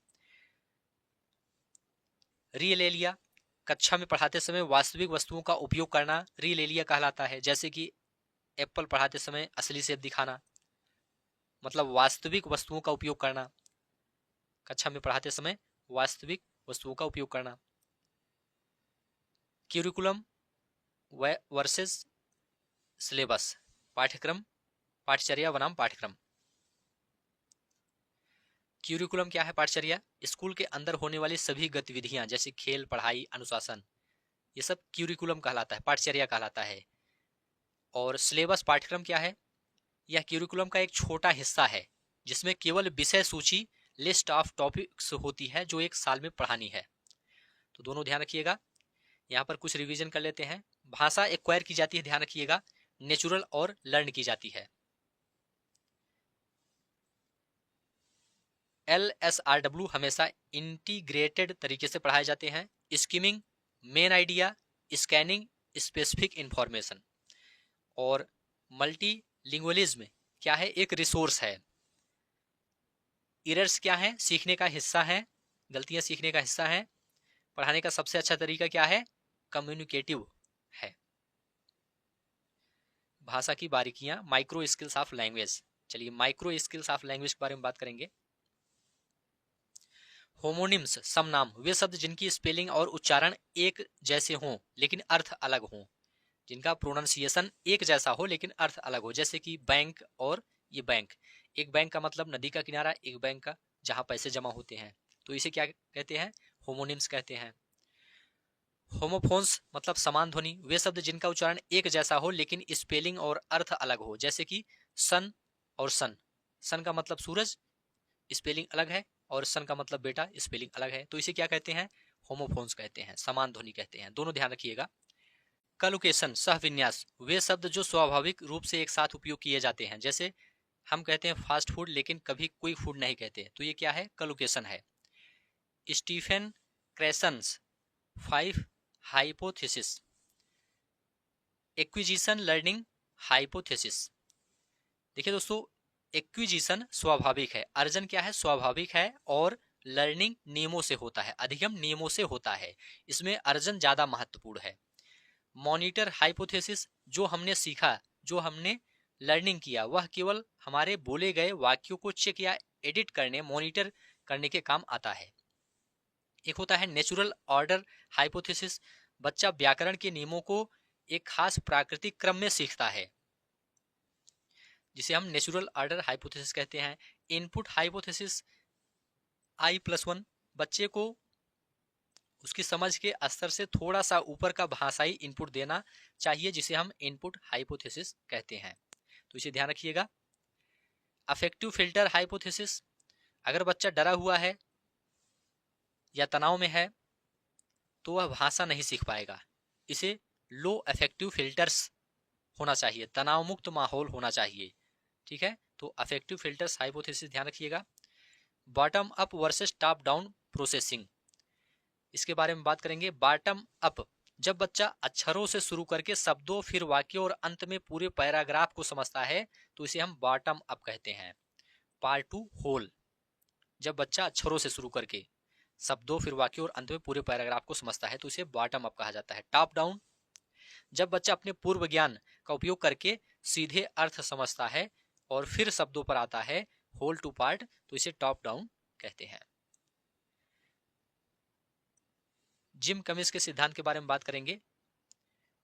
रियलेलिया, कक्षा में पढ़ाते समय वास्तविक वस्तुओं का उपयोग करना रियलेलिया कहलाता है, जैसे कि एप्पल पढ़ाते समय असली सेब दिखाना, मतलब वास्तविक वस्तुओं का उपयोग करना। कक्षा में पढ़ाते समय वास्तविक वस्तुओं का उपयोग करना। क्यूरिकुलम वर्सेस सिलेबस, पाठ्यक्रम, पाठचर्या बनाम पाठ्यक्रम। क्यूरिकुलम क्या है, पाठचर्या, स्कूल के अंदर होने वाली सभी गतिविधियां जैसे खेल, पढ़ाई, अनुशासन, ये सब क्यूरिकुलम कहलाता है, पाठचर्या कहलाता है। और सिलेबस, पाठ्यक्रम क्या है, यह क्यूरिकुलम का एक छोटा हिस्सा है जिसमें केवल विषय सूची, लिस्ट ऑफ टॉपिक्स होती है जो एक साल में पढ़ानी है। तो दोनों ध्यान रखिएगा। यहाँ पर कुछ रिवीजन कर लेते हैं। भाषा एक्वायर की जाती है, ध्यान रखिएगा, नेचुरल और लर्न की जाती है। LSRW हमेशा इंटीग्रेटेड तरीके से पढ़ाए जाते हैं। Skimming, main idea, scanning, specific information. और मल्टीलिंगुअलिज्म क्या है, एक रिसोर्स है। एरर्स क्या है, सीखने का हिस्सा है, गलतियां सीखने का हिस्सा है। पढ़ाने का सबसे अच्छा तरीका क्या है, कम्युनिकेटिव है। भाषा की बारीकियां, माइक्रो स्किल्स ऑफ लैंग्वेज। चलिए माइक्रो स्किल्स ऑफ लैंग्वेज के बारे में बात करेंगे। होमोनिम्स, समनाम, वे शब्द जिनकी स्पेलिंग और उच्चारण एक जैसे हों लेकिन अर्थ अलग हों, जिनका प्रोनाउंसिएशन एक जैसा हो लेकिन अर्थ अलग हो, जैसे कि बैंक और ये बैंक। एक बैंक का मतलब नदी का किनारा, एक बैंक का जहां पैसे जमा होते हैं, तो इसे क्या कहते हैं, होमोनिम्स कहते हैं। होमोफोन्स मतलब समान ध्वनि, वे शब्द जिनका उच्चारण एक जैसा हो लेकिन स्पेलिंग और अर्थ अलग हो, जैसे कि सन और सन। सन का मतलब सूरज, स्पेलिंग अलग है, और सन का मतलब बेटा, स्पेलिंग अलग है, तो इसे क्या कहते हैं, होमोफोन्स कहते हैं, समान ध्वनि कहते हैं। दोनों ध्यान रखिएगा। कलोकेशन, सहविन्यास, वे शब्द जो स्वाभाविक रूप से एक साथ उपयोग किए जाते हैं, जैसे हम कहते हैं फास्ट फूड लेकिन कभी कोई फूड नहीं कहते, तो ये क्या है, कलोकेशन है। Stephen Krashen's 5 hypothesis, acquisition learning hypothesis. देखिए दोस्तों, एक्विजिशन स्वाभाविक है, अर्जन क्या है, स्वाभाविक है, और लर्निंग नियमों से होता है, अधिगम नियमों से होता है, इसमें अर्जन ज्यादा महत्वपूर्ण है। मॉनिटर हाइपोथेसिस, जो हमने सीखा, जो हमने लर्निंग किया, वह केवल हमारे बोले गए वाक्यों को चेक या एडिट करने, मॉनिटर करने के काम आता है। एक होता है नेचुरल ऑर्डर हाइपोथेसिस, बच्चा व्याकरण के नियमों को एक खास प्राकृतिक क्रम में सीखता है, जिसे हम नेचुरल ऑर्डर हाइपोथेसिस कहते हैं। इनपुट हाइपोथेसिस I+1, बच्चे को उसकी समझ के स्तर से थोड़ा सा ऊपर का भाषाई इनपुट देना चाहिए, जिसे हम इनपुट हाइपोथेसिस कहते हैं। तो इसे ध्यान रखिएगा। अफेक्टिव फिल्टर हाइपोथेसिस, अगर बच्चा डरा हुआ है या तनाव में है तो वह भाषा नहीं सीख पाएगा। इसे लो अफेक्टिव फिल्टर्स होना चाहिए, तनाव मुक्त माहौल होना चाहिए। ठीक है, तो अफेक्टिव फिल्टर्स हाइपोथेसिस ध्यान रखिएगा। Bottom up versus top down processing, इसके बारे में बात करेंगे। बॉटम अप, जब बच्चा अक्षरों से शुरू करके शब्दों, फिर वाक्यों और अंत में पूरे पैराग्राफ को समझता है तो इसे हम बॉटम अप कहते हैं। पार्ट 2 होल, जब बच्चा अक्षरों से शुरू करके शब्दों, फिर वाक्यों और अंत में पूरे पैराग्राफ को समझता है तो इसे बॉटम अप कहा जाता है। टॉप डाउन, जब बच्चा अपने पूर्व ज्ञान का उपयोग करके सीधे अर्थ समझता है और फिर शब्दों पर आता है होल टू पार्ट तो इसे टॉप डाउन कहते हैं। जिम कमिंस के सिद्धांत के बारे में बात करेंगे।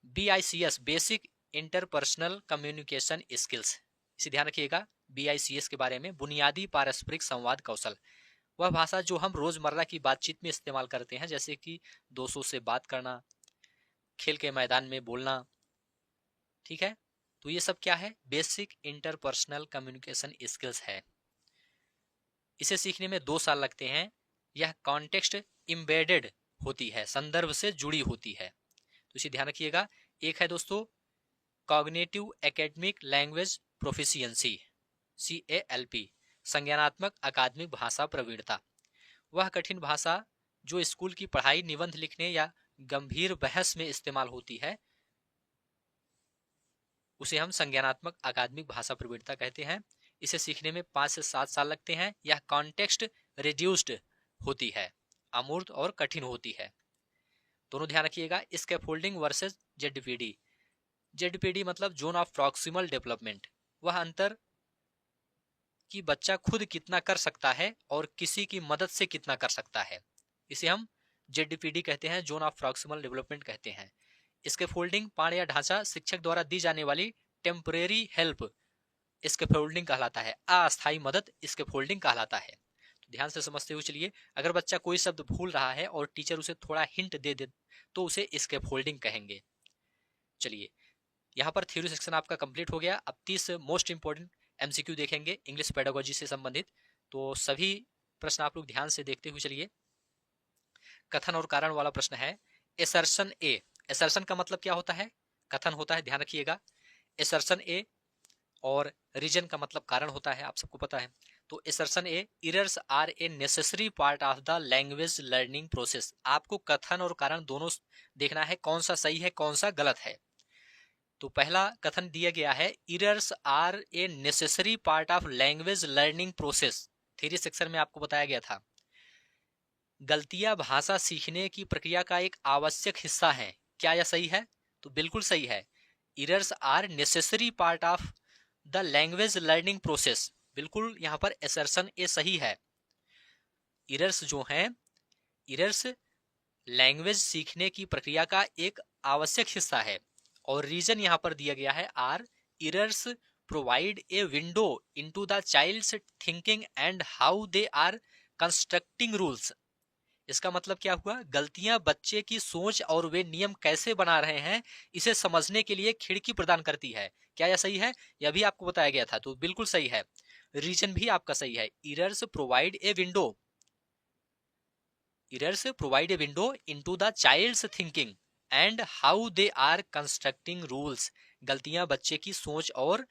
BICS, basic interpersonal communication skills, इसे ध्यान रखिएगा। BICS के बारे में, बुनियादी पारस्परिक संवाद कौशल, वह भाषा जो हम रोजमर्रा की बातचीत में इस्तेमाल करते हैं, जैसे कि दोस्तों से बात करना, खेल के मैदान में बोलना। ठीक है, तो ये सब क्या है? बेसिक इंटरपर्सनल कम्युनिकेशन स्किल्स है। इसे सीखने में 2 साल लगते हैं। यह कॉन्टेक्स्ट इम्बेडेड होती है, संदर्भ से जुड़ी होती है, तो इसे ध्यान रखिएगा। एक है दोस्तों cognitive academic language proficiency, CALP, संज्ञानात्मक अकादमिक भाषा प्रवीणता, वह कठिन भाषा जो स्कूल की पढ़ाई, निबंध लिखने या गंभीर बहस में इस्तेमाल होती है, उसे हम संज्ञानात्मक अकादमिक भाषा प्रवीणता कहते हैं। इसे सीखने में 5 से 7 साल लगते हैं। यह कॉन्टेक्स्ट रिड्यूस्ड होती है, अमूर्त और कठिन होती है। दोनों ध्यान रखिएगा। स्कैफोल्डिंग वर्सेस ZPD, ZPD मतलब जोन ऑफ प्रॉक्सिमल डेवलपमेंट, वह अंतर कि बच्चा खुद कितना कर सकता है और किसी की मदद से कितना कर सकता है, इसे हम ZPD कहते हैं, जोन ऑफ प्रॉक्सिमल डेवलपमेंट कहते हैं। स्कैफोल्डिंग, पाठ या ढांचा, शिक्षक द्वारा दी जाने वाली टेम्परेरी हेल्प स्कैफोल्डिंग कहलाता है, अस्थायी मदद स्कैफोल्डिंग कहलाता है। तो ध्यान से समझते हुए चलिए। अगर बच्चा कोई शब्द भूल रहा है और टीचर उसे थोड़ा हिंट दे दे तो उसे स्कैफोल्डिंग कहेंगे। चलिए, यहाँ पर थ्योरी सेक्शन आपका कंप्लीट हो गया। अब 30 मोस्ट इंपोर्टेंट MCQ देखेंगे इंग्लिश पेडागोजी से संबंधित। तो सभी प्रश्न आप लोग ध्यान से देखते हुए चलिए। कथन और कारण वाला प्रश्न है। एसर्शन ए, एसर्शन का मतलब क्या होता है? कथन होता है, ध्यान रखिएगा। एसर्शन ए और रीजन का मतलब कारण होता है, आप सबको पता है। तो assertion A, errors are a necessary part of the language learning process. आपको कथन और कारण दोनों देखना है, कौन सा सही है कौन सा गलत है। तो पहला कथन दिया गया है, errors are a necessary part of language learning process. Theory section में आपको बताया गया था, गलतियां भाषा सीखने की प्रक्रिया का एक आवश्यक हिस्सा है। क्या यह सही है? तो बिल्कुल सही है। Errors are necessary part of the language learning process, बिल्कुल यहाँ पर असर्शन ए सही है। एरर्स जो हैं, एरर्स लैंग्वेज सीखने की प्रक्रिया का एक आवश्यक हिस्सा है। और रीजन यहाँ पर दिया गया है R, errors provide a window into the child's thinking and how they are constructing rules. इसका मतलब क्या हुआ? गलतियां बच्चे की सोच और वे नियम कैसे बना रहे हैं इसे समझने के लिए खिड़की प्रदान करती है। क्या यह सही है? यह भी आपको बताया गया था, तो बिल्कुल सही है। रीजन भी आपका सही है। Errors provide a window, errors provide a window into the child's thinking and how they are constructing rules. गलतियां बच्चे की सोच और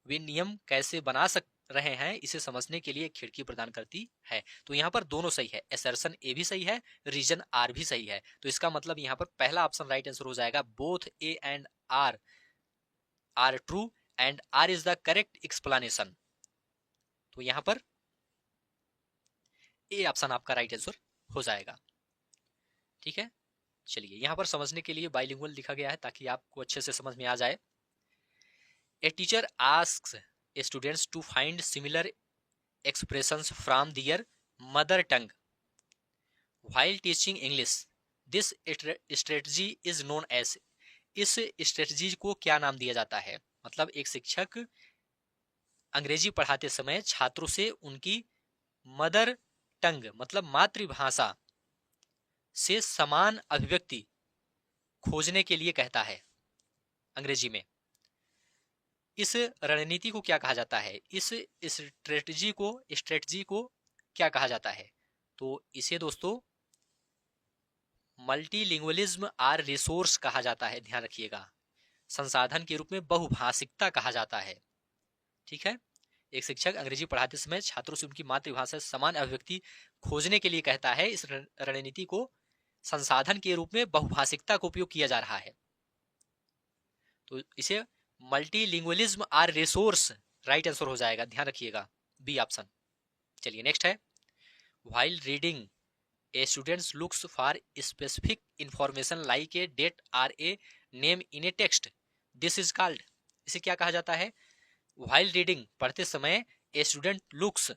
वे नियम कैसे बना रहे हैं इसे समझने के लिए खिड़की प्रदान करती है। तो यहाँ पर दोनों सही है, असर्शन ए भी सही है, रीजन आर भी सही है। तो इसका मतलब यहाँ पर पहला ऑप्शन राइट आंसर हो जाएगा। Both A and R are true and R is the correct explanation. तो यहाँ पर ए ऑप्शन आपका राइट आंसर हो जाएगा। ठीक है, चलिए यहाँ पर समझने के लिए बाइलिंगुअल लिखा गया है ताकि आपको अच्छे से समझ में आ जाए। A teacher asks students to find similar expressions from their mother tongue while teaching English, this strategy is known as. इस स्ट्रेटजी को क्या नाम दिया जाता है? मतलब एक शिक्षक अंग्रेजी पढ़ाते समय छात्रों से उनकी मदर टंग मतलब मातृभाषा से समान अभिव्यक्ति खोजने के लिए कहता है अंग्रेजी में। इस रणनीति को क्या कहा जाता है? इस स्ट्रेटजी को क्या कहा जाता है? तो इसे दोस्तों मल्टीलिंगुअलिज्म आर रिसोर्स कहा जाता है। ध्यान रखिएगा, संसाधन के रूप में बहुभाषिकता कहा जाता है। ठीक है, एक शिक्षक अंग्रेजी पढ़ाते समय छात्रों से उनकी मातृभाषा से समान अभिव्यक्ति खोजने के लिए कहता है। इस रणनीति को संसाधन के रूप में बहुभाषिकता का उपयोग किया जा रहा है, तो इसे multilingualism are resource right answer हो जाएगा। ध्यान रखिएगा, बी ऑप्शन। चलिए नेक्स्ट है, while reading a students looks for specific information like a date or a name in a text, this is called. इसे क्या कहा जाता है? व्हाइल रीडिंग पढ़ते समय a student looks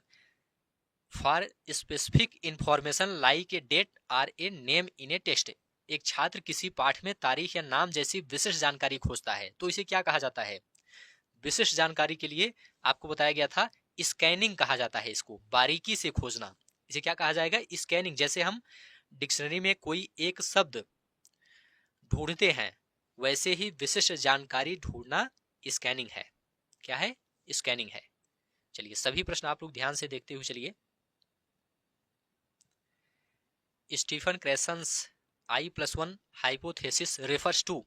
for specific information like a date or a name in a text. एक छात्र किसी पाठ में तारीख या नाम जैसी विशिष्ट जानकारी खोजता है, तो इसे क्या कहा जाता है? विशिष्ट जानकारी के लिए आपको बताया गया था स्कैनिंग कहा जाता है इसको, बारीकी से खोजना। इसे क्या कहा जाएगा? स्कैनिंग। जैसे हम डिक्शनरी में कोई एक शब्द ढूंढते हैं, वैसे ही विशिष्ट जानकारी ढूंढना स्कैनिंग है। क्या है? स्कैनिंग है। चलिए सभी प्रश्न आप लोग ध्यान से देखते हुए चलिए। Stephen Krashen's I+1 hypothesis refers to.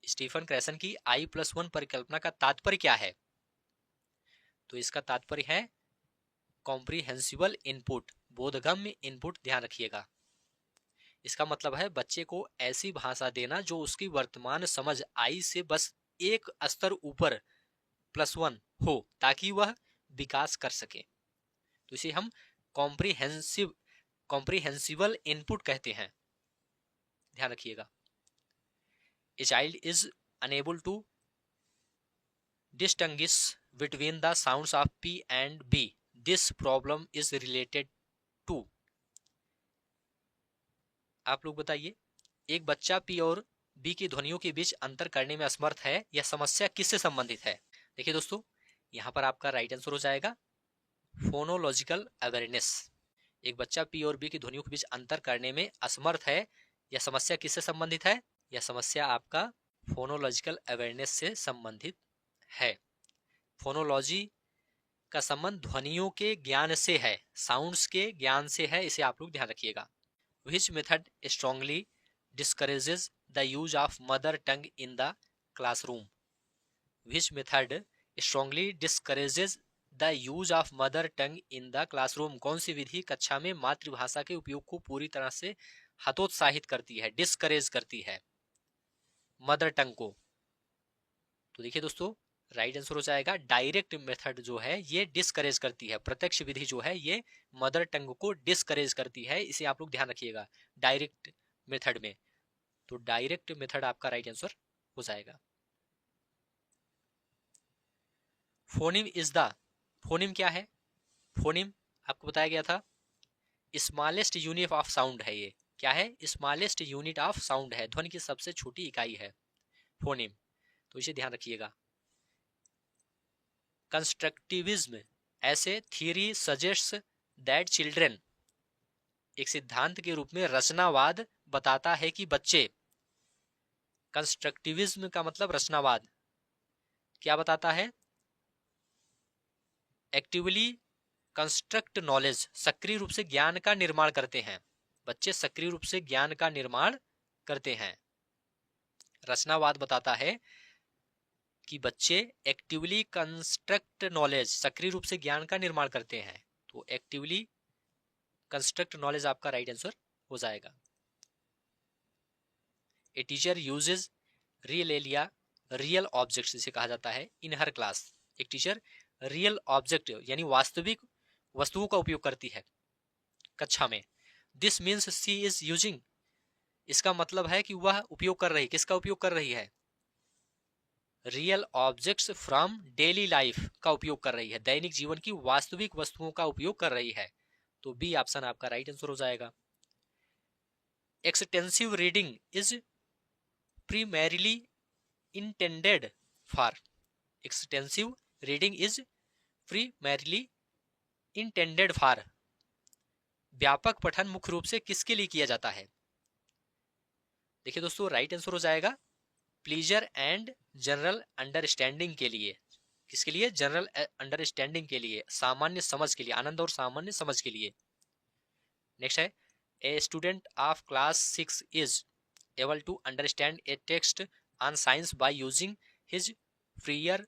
Stephen Krashen की I+1 परिकल्पना का तात्पर्य क्या है? तो इसका तात्पर्य है कॉम्प्रिहेंसिबल इनपुट, बोधगम्य इनपुट। ध्यान रखिएगा, इसका मतलब है बच्चे को ऐसी भाषा देना जो उसकी वर्तमान समझ I से बस एक स्तर ऊपर +1 हो, ताकि वह विकास कर सके। तो इसे हम कॉम्प्रिहेंसिबल इनपुट कहते हैं। ध्यान रखिएगा। A child is unable to distinguish between the sounds of P and B. This problem is related to। आप लोग बताइए, एक बच्चा P और B की ध्वनियों के बीच अंतर करने में असमर्थ है। यह समस्या किससे संबंधित है? देखिए दोस्तों, यहाँ पर आपका राइट आंसर हो जाएगा फोनोलॉजिकल अवेयरनेस। एक बच्चा P और B की ध्वनियों के बीच अंतर करने में असमर्थ है, यह समस्या किससे संबंधित है? यह समस्या आपका फोनोलॉजिकल अवेयरनेस से संबंधित है। फोनोलॉजी का संबंध ध्वनियों के ज्ञान से है, साउंड्स के ज्ञान से है। इसे आप लोग ध्यान रखिएगा। Which method strongly discourages the use of mother tongue in the classroom? Which method strongly discourages the use of mother tongue in the classroom? कौन सी विधि कक्षा में मातृभाषा के उपयोग को पूरी तरह से हतोत्साहित करती है, डिस्करेज करती है मदर टंग को? तो देखिए दोस्तों, राइट आंसर हो जाएगा डायरेक्ट मेथड जो है ये डिस्करेज करती है। प्रत्यक्ष विधि जो है ये मदर टंग को डिस्करेज करती है। इसे आप लोग ध्यान रखिएगा डायरेक्ट मेथड में। तो डायरेक्ट मेथड आपका राइट आंसर हो जाएगा। फोनिम इज द, फोनिम क्या है? फोनिम आपको बताया गया था स्मॉलेस्ट यूनिट ऑफ साउंड है। ये क्या है? स्मॉलेस्ट यूनिट ऑफ साउंड है, ध्वनि की सबसे छोटी इकाई है फोनिम। तो इसे ध्यान रखिएगा। कंस्ट्रक्टिविज्म ऐसे थियरी सजेस्ट्स दैट चिल्ड्रन, एक सिद्धांत के रूप में रचनावाद बताता है कि बच्चे, कंस्ट्रक्टिविज्म का मतलब रचनावाद, क्या बताता है? एक्टिवली कंस्ट्रक्ट नॉलेज, सक्रिय रूप से ज्ञान का निर्माण करते हैं। बच्चे सक्रिय रूप से ज्ञान का निर्माण करते हैं। रचनावाद बताता है कि बच्चे एक्टिवली कंस्ट्रक्ट नॉलेज, सक्रिय रूप से ज्ञान का निर्माण करते हैं। तो एक्टिवली कंस्ट्रक्ट नॉलेज आपका राइट आंसर हो जाएगा। A teacher uses real realia, real object जिसे कहा जाता है, इन हर क्लास। एक टीचर रियल ऑब्जेक्ट यानी वास्तविक वस्तुओं का उपयोग करती है कक्षा में। This means she is using, इसका मतलब है कि वह उपयोग कर रही, किसका उपयोग कर रही है? Real objects from daily life का उपयोग कर रही है, दैनिक जीवन की वास्तविक वस्तुओं का उपयोग कर रही है। तो बी ऑप्शन आपका राइट आंसर हो जाएगा। Extensive reading is primarily intended for, extensive reading is primarily intended for, व्यापक पठन मुख्य रूप से किसके लिए किया जाता है? देखिए दोस्तों, राइट आंसर हो जाएगा प्लीजर एंड जनरल अंडरस्टैंडिंग के लिए। किसके लिए? जनरल अंडरस्टैंडिंग के लिए, सामान्य समझ के लिए, आनंद और सामान्य समझ के लिए। नेक्स्ट है, a student of class 6 is able to understand a text on science by using his prior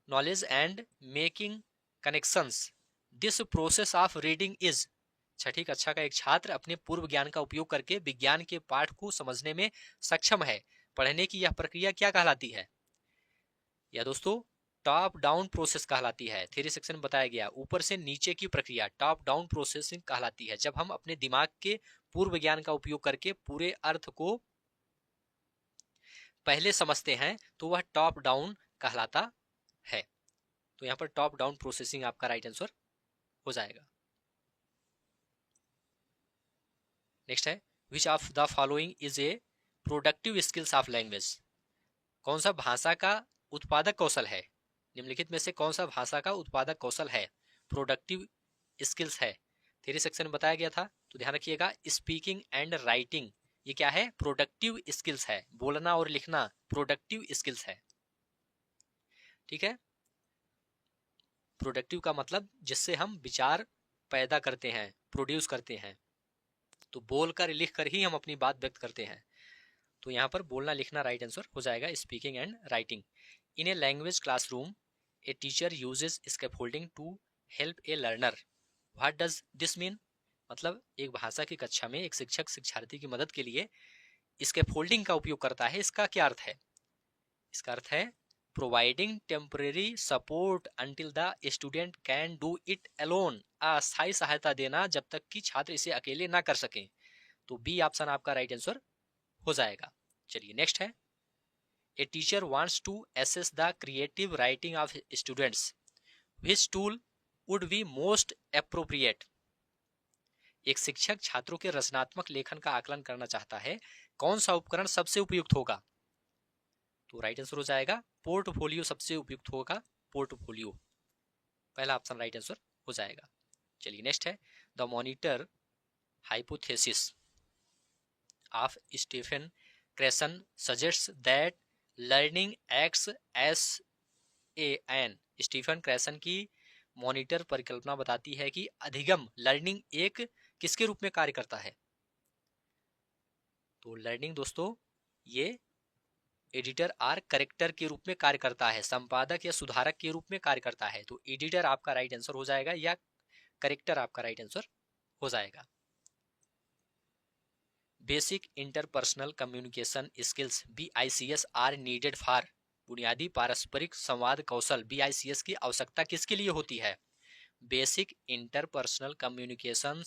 knowledge and making connections. This process of reading is, छठी कक्षा का एक छात्र अपने पूर्व ज्ञान का उपयोग करके विज्ञान के पाठ को समझने में सक्षम है। पढ़ने की यह प्रक्रिया क्या कहलाती है? या दोस्तों टॉप डाउन प्रोसेस कहलाती है। थ्योरी सेक्शन में बताया गया, ऊपर से नीचे की प्रक्रिया टॉप डाउन प्रोसेसिंग कहलाती है। जब हम अपने दिमाग के पूर्व ज्ञान का उपयोग करके पूरे अर्थ को पहले समझते हैं तो वह टॉप डाउन कहलाता है। तो यहां पर टॉप डाउन प्रोसेसिंग आपका राइट आंसर हो जाएगा। नेक्स्ट है, which of the following is a productive skills of language. कौन सा भाषा का उत्पादक कौशल है? निम्नलिखित में से कौन सा भाषा का उत्पादक कौशल है? प्रोडक्टिव स्किल्स है। थ्योरी सेक्शन में बताया गया था, तो ध्यान रखिएगा, स्पीकिंग एंड राइटिंग ये क्या है? प्रोडक्टिव स्किल्स है। बोलना और लिखना प्रोडक्टिव स्किल्स है। ठीक है, प्रोडक्टिव का मतलब जिससे हम विचार पैदा करते हैं, प्रोड्यूस करते हैं। तो बोलकर लिखकर ही हम अपनी बात व्यक्त करते हैं। तो यहाँ पर बोलना लिखना राइट आंसर हो जाएगा, speaking and writing. In a language classroom a teacher uses scaffolding to help a learner. What does this mean? मतलब एक भाषा की कक्षा में एक शिक्षक शिक्षार्थी की मदद के लिए स्कैफोल्डिंग का उपयोग करता है। इसका क्या अर्थ है? इसका अर्थ है providing temporary support until the student can do it alone. अस्थायी सहायता देना जब तक कि छात्र इसे अकेले ना कर सकें। तो बी ऑप्शन आपका राइट आंसर हो जाएगा। चलिए नेक्स्ट है, a teacher wants to assess the creative writing of students, which tool would be most appropriate. एक शिक्षक छात्रों के रचनात्मक लेखन का आकलन करना चाहता है, कौन सा उपकरण सबसे उपयुक्त होगा? तो राइट आंसर हो जाएगा पोर्टफोलियो सबसे उपयुक्त होगा, पोर्टफोलियो पहला ऑप्शन राइट आंसर हो जाएगा। चलिए नेक्स्ट है, the monitor hypothesis of Stephen Krashen suggests that learning acts as an. Stephen Krashen की मॉनिटर परिकल्पना बताती है कि अधिगम लर्निंग एक किसके रूप में कार्य करता है? तो लर्निंग दोस्तों ये एडिटर और करेक्टर के रूप में कार्य करता है, संपादक या सुधारक के रूप में कार्य करता है। तो एडिटर आपका राइट आंसर हो जाएगा या करेक्टर आपका राइट आंसर हो जाएगा। Basic interpersonal communication skills BICS are needed for. बुनियादी पारस्परिक संवाद कौशल BICS की आवश्यकता किसके लिए होती है? Basic interpersonal communication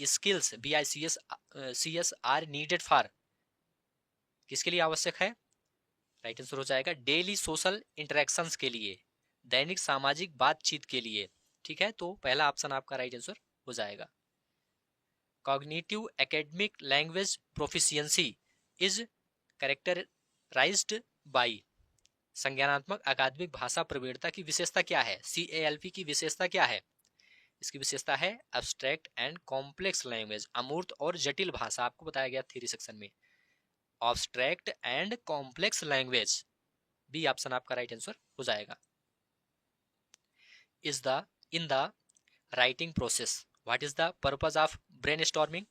skills BICS are needed for किसके लिए आवश्यक है? राइट आंसर हो जाएगा डेली सोशल इंटरेक्शंस के लिए, दैनिक सामाजिक बातचीत के लिए। ठीक है, तो पहला ऑप्शन आपका राइट आंसर हो जाएगा। Cognitive academic language proficiency is characterized by. संज्ञानात्मक अकादमिक भाषा प्रवीणता की विशेषता क्या है? CALP की विशेषता क्या है? इसकी विशेषता है एब्स्ट्रैक्ट एंड कॉम्प्लेक्स लैंग्वेज, अमूर्त और जटिल भाषा। आपको बताया गया थ्योरी सेक्शन में, abstract and complex language. B option आपका राइट आंसर हो जाएगा। Is the in the writing process what is the purpose of brainstorming.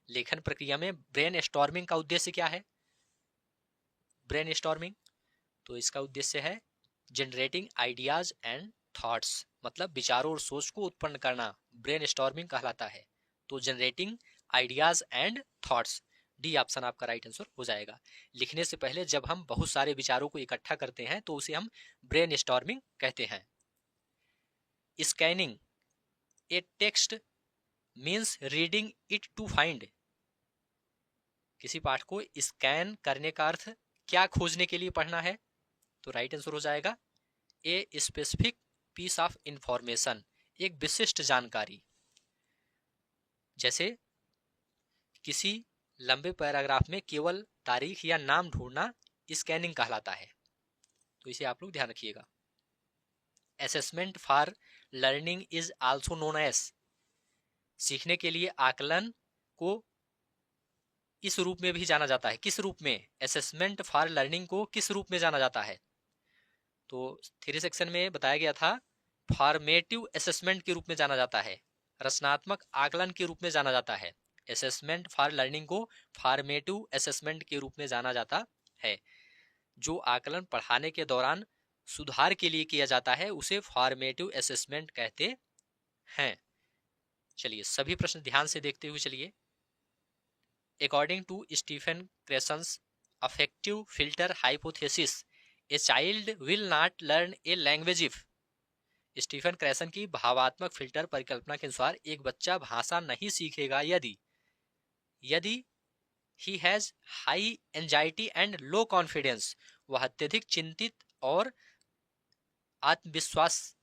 लेखन प्रक्रिया में ब्रेनस्टॉर्मिंग का उद्देश्य क्या है? ब्रेनस्टॉर्मिंग तो इसका उद्देश्य है जनरेटिंग आइडियाज एंड थॉट्स, मतलब विचारों और सोच को उत्पन्न करना ब्रेनस्टॉर्मिंग कहलाता है। तो generating ideas and thoughts, D option आपका राइट आंसर हो जाएगा। लिखने से पहले जब हम बहुत सारे विचारों को इकट्ठा करते हैं तो उसे हम ब्रेनस्टॉर्मिंग कहते हैं। Scanning a text means reading it to find. किसी पाठ को स्कैन करने का अर्थ क्या खोजने के लिए पढ़ना है? तो राइट आंसर हो जाएगा a specific piece of information, एक विशिष्ट जानकारी, जैसे किसी लंबे पैराग्राफ में केवल तारीख या नाम ढूंढना स्कैनिंग कहलाता है। तो इसे आप लोग ध्यान रखिएगा। Assessment for learning is also known as, सीखने के लिए आकलन को इस रूप में भी जाना जाता है। किस रूप में? असेसमेंट फॉर लर्निंग को किस रूप में जाना जाता है? तो 3 सेक्शन में बताया गया था, फॉर्मेटिव असेसमेंट के रूप में जाना जाता है, रचनात्मक आकलन के रूप में जाना जाता है। असेसमेंट फॉर लर्निंग को फॉर्मेटिव असेसमेंट के रूप में जाना जाता है। जो आकलन पढ़ाने के दौरान सुधार के लिए किया जाता है उसे फॉर्मेटिव असेसमेंट कहते हैं। चलिए सभी प्रश्न ध्यान से देखते हुए चलिए। According to Stephen Krashen's affective filter hypothesis, a child will not learn a language if, Stephen Krashen की भावात्मक फिल्टर परिकल्पना के अनुसार एक बच्चा भाषा नहीं सीखेगा यदि ही has high anxiety and low confidence, वह अत्यधिक चिंतित और आत्मविश्वास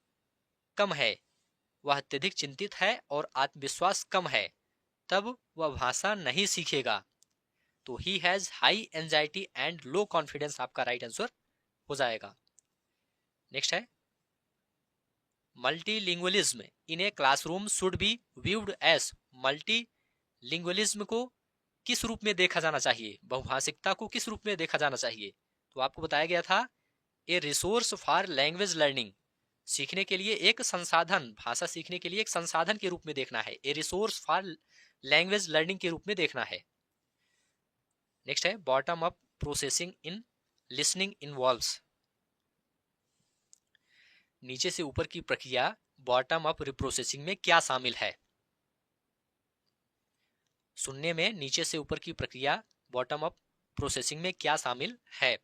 कम है, वह अत्यधिक चिंतित है और आत्मविश्वास कम है, तब वह भाषा नहीं सीखेगा। तो he has high anxiety and low confidence आपका राइट आंसर हो जाएगा। नेक्स्ट है, multilingualism in a classroom should be viewed as, multilingualism को किस रूप में देखा जाना चाहिए? बहुभाषिकता को किस रूप में देखा जाना चाहिए? तो आपको बताया गया था, ए रिसोर्स फॉर लैंग्वेज लर्निंग, सीखने के लिए एक संसाधन, भाषा सीखने के लिए एक संसाधन के रूप में देखना है। ए रिसोर्स फॉर लैंग्वेज लर्निंग के रूप में देखना है। नेक्स्ट है, bottom up processing in listening involves, नीचे से ऊपर की प्रक्रिया बॉटम अप रिप्रोसेसिंग में क्या शामिल है? सुनने में नीचे से ऊपर की प्रक्रिया बॉटम अप प्रोसेसिंग में क्या शामिल है?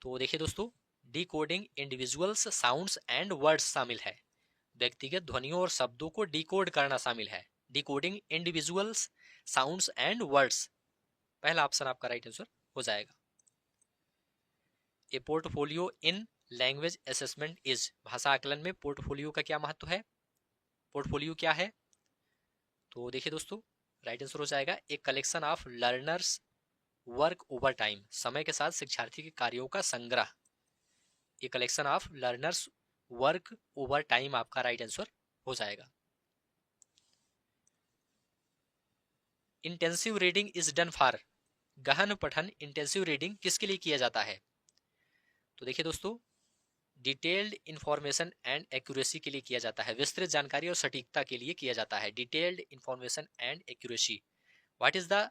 तो देखिए दोस्तों, decoding individuals sounds and words शामिल है, व्यक्तिगत ध्वनियों और शब्दों को डिकोड करना शामिल है। Decoding individuals sounds and words, पहला ऑप्शन आपका राइट आंसर हो जाएगा। ए portfolio in language assessment is, भाषा आकलन में पोर्टफोलियो का क्या महत्व है? पोर्टफोलियो क्या है? तो देखिए दोस्तों, राइट आंसर हो जाएगा, एक collection of learners work over time, समय के साथ शिक्षार्थी के कार्यों का संग्रह। A collection of learners work over time आपका राइट आंसर हो जाएगा। Intensive reading is done for, गहन पठन इंटेंसिव रीडिंग किसके लिए किया जाता है? तो देखिए दोस्तों, डिटेल्ड इंफॉर्मेशन एंड एक्यूरेसी के लिए किया जाता है, विस्तृत जानकारी और सटीकता के लिए किया जाता है। Detailed information and accuracy. What is the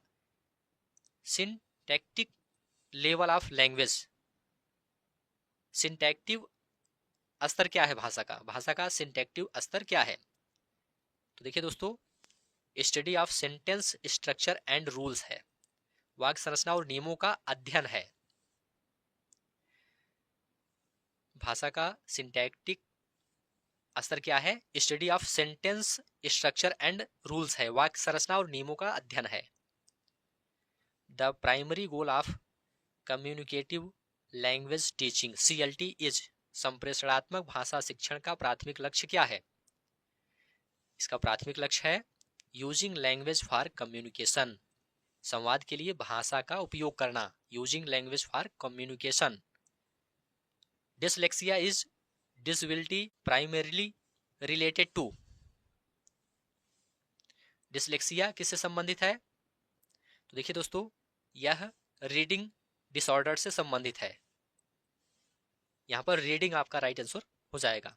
syntactic level of language, syntactic स्तर क्या है भाषा का? भाषा का सिंटैक्टिव स्तर क्या है? तो देखिए दोस्तों, study of sentence structure and rules है, वाक्य संरचना और नियमों का अध्ययन है। भाषा का सिंटैक्टिक स्तर क्या है? Study of sentence structure and rules है, वाक्य संरचना और नियमों का अध्ययन है। The primary goal of communicative language teaching CLT is, संप्रेषणात्मक भाषा शिक्षण का प्राथमिक लक्ष्य क्या है? इसका प्राथमिक लक्ष्य है यूजिंग लैंग्वेज फॉर कम्युनिकेशन, संवाद के लिए भाषा का उपयोग करना, using language for communication. Dyslexia is disability primarily related to, dyslexia किससे संबंधित है? तो देखिए दोस्तों, यह रीडिंग डिसऑर्डर से संबंधित है, यहां पर रीडिंग आपका राइट आंसर हो जाएगा।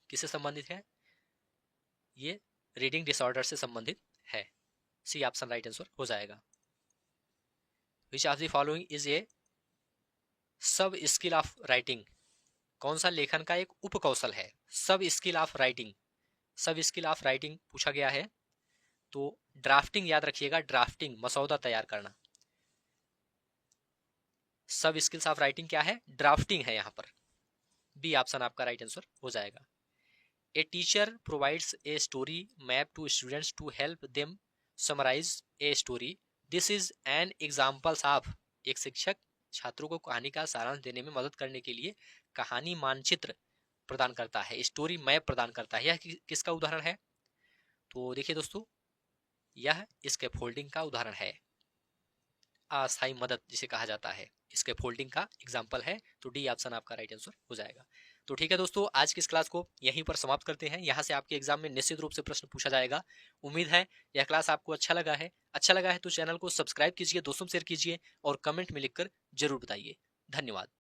किससे संबंधित है? ये रीडिंग डिसऑर्डर से संबंधित है, सी ऑप्शन राइट आंसर हो जाएगा। Which of the following is a सब स्किल ऑफ राइटिंग, कौन सा लेखन का एक उपकौशल है? सब स्किल ऑफ राइटिंग, सब स्किल ऑफ राइटिंग पूछा गया है तो ड्राफ्टिंग याद रखिएगा, ड्राफ्टिंग मसौदा तैयार करना। सब स्किल्स ऑफ राइटिंग क्या है? ड्राफ्टिंग है, यहाँ पर बी ऑप्शन आपका राइट आंसर हो जाएगा। A teacher provides a story map to students to help them summarize a story, this is an examples of, एक शिक्षक छात्रों को कहानी का सारांश देने में मदद करने के लिए कहानी मानचित्र प्रदान करता है, स्टोरी मैप प्रदान करता है। यह किसका उदाहरण है? तो देखिए दोस्तों, यह स्कैफोल्डिंग का उदाहरण है, अस्थायी मदद जिसे कहा जाता है, स्कैफोल्डिंग का एग्जाम्पल है। तो डी ऑप्शन आपका राइट आंसर हो जाएगा। तो ठीक है दोस्तों, आज की इस क्लास को यहीं पर समाप्त करते हैं। यहाँ से आपके एग्जाम में निश्चित रूप से प्रश्न पूछा जाएगा। उम्मीद है यह क्लास आपको अच्छा लगा है। अच्छा लगा है तो चैनल को सब्सक्राइब कीजिए, दोस्तों शेयर कीजिए और कमेंट में लिखकर जरूर बताइए। धन्यवाद।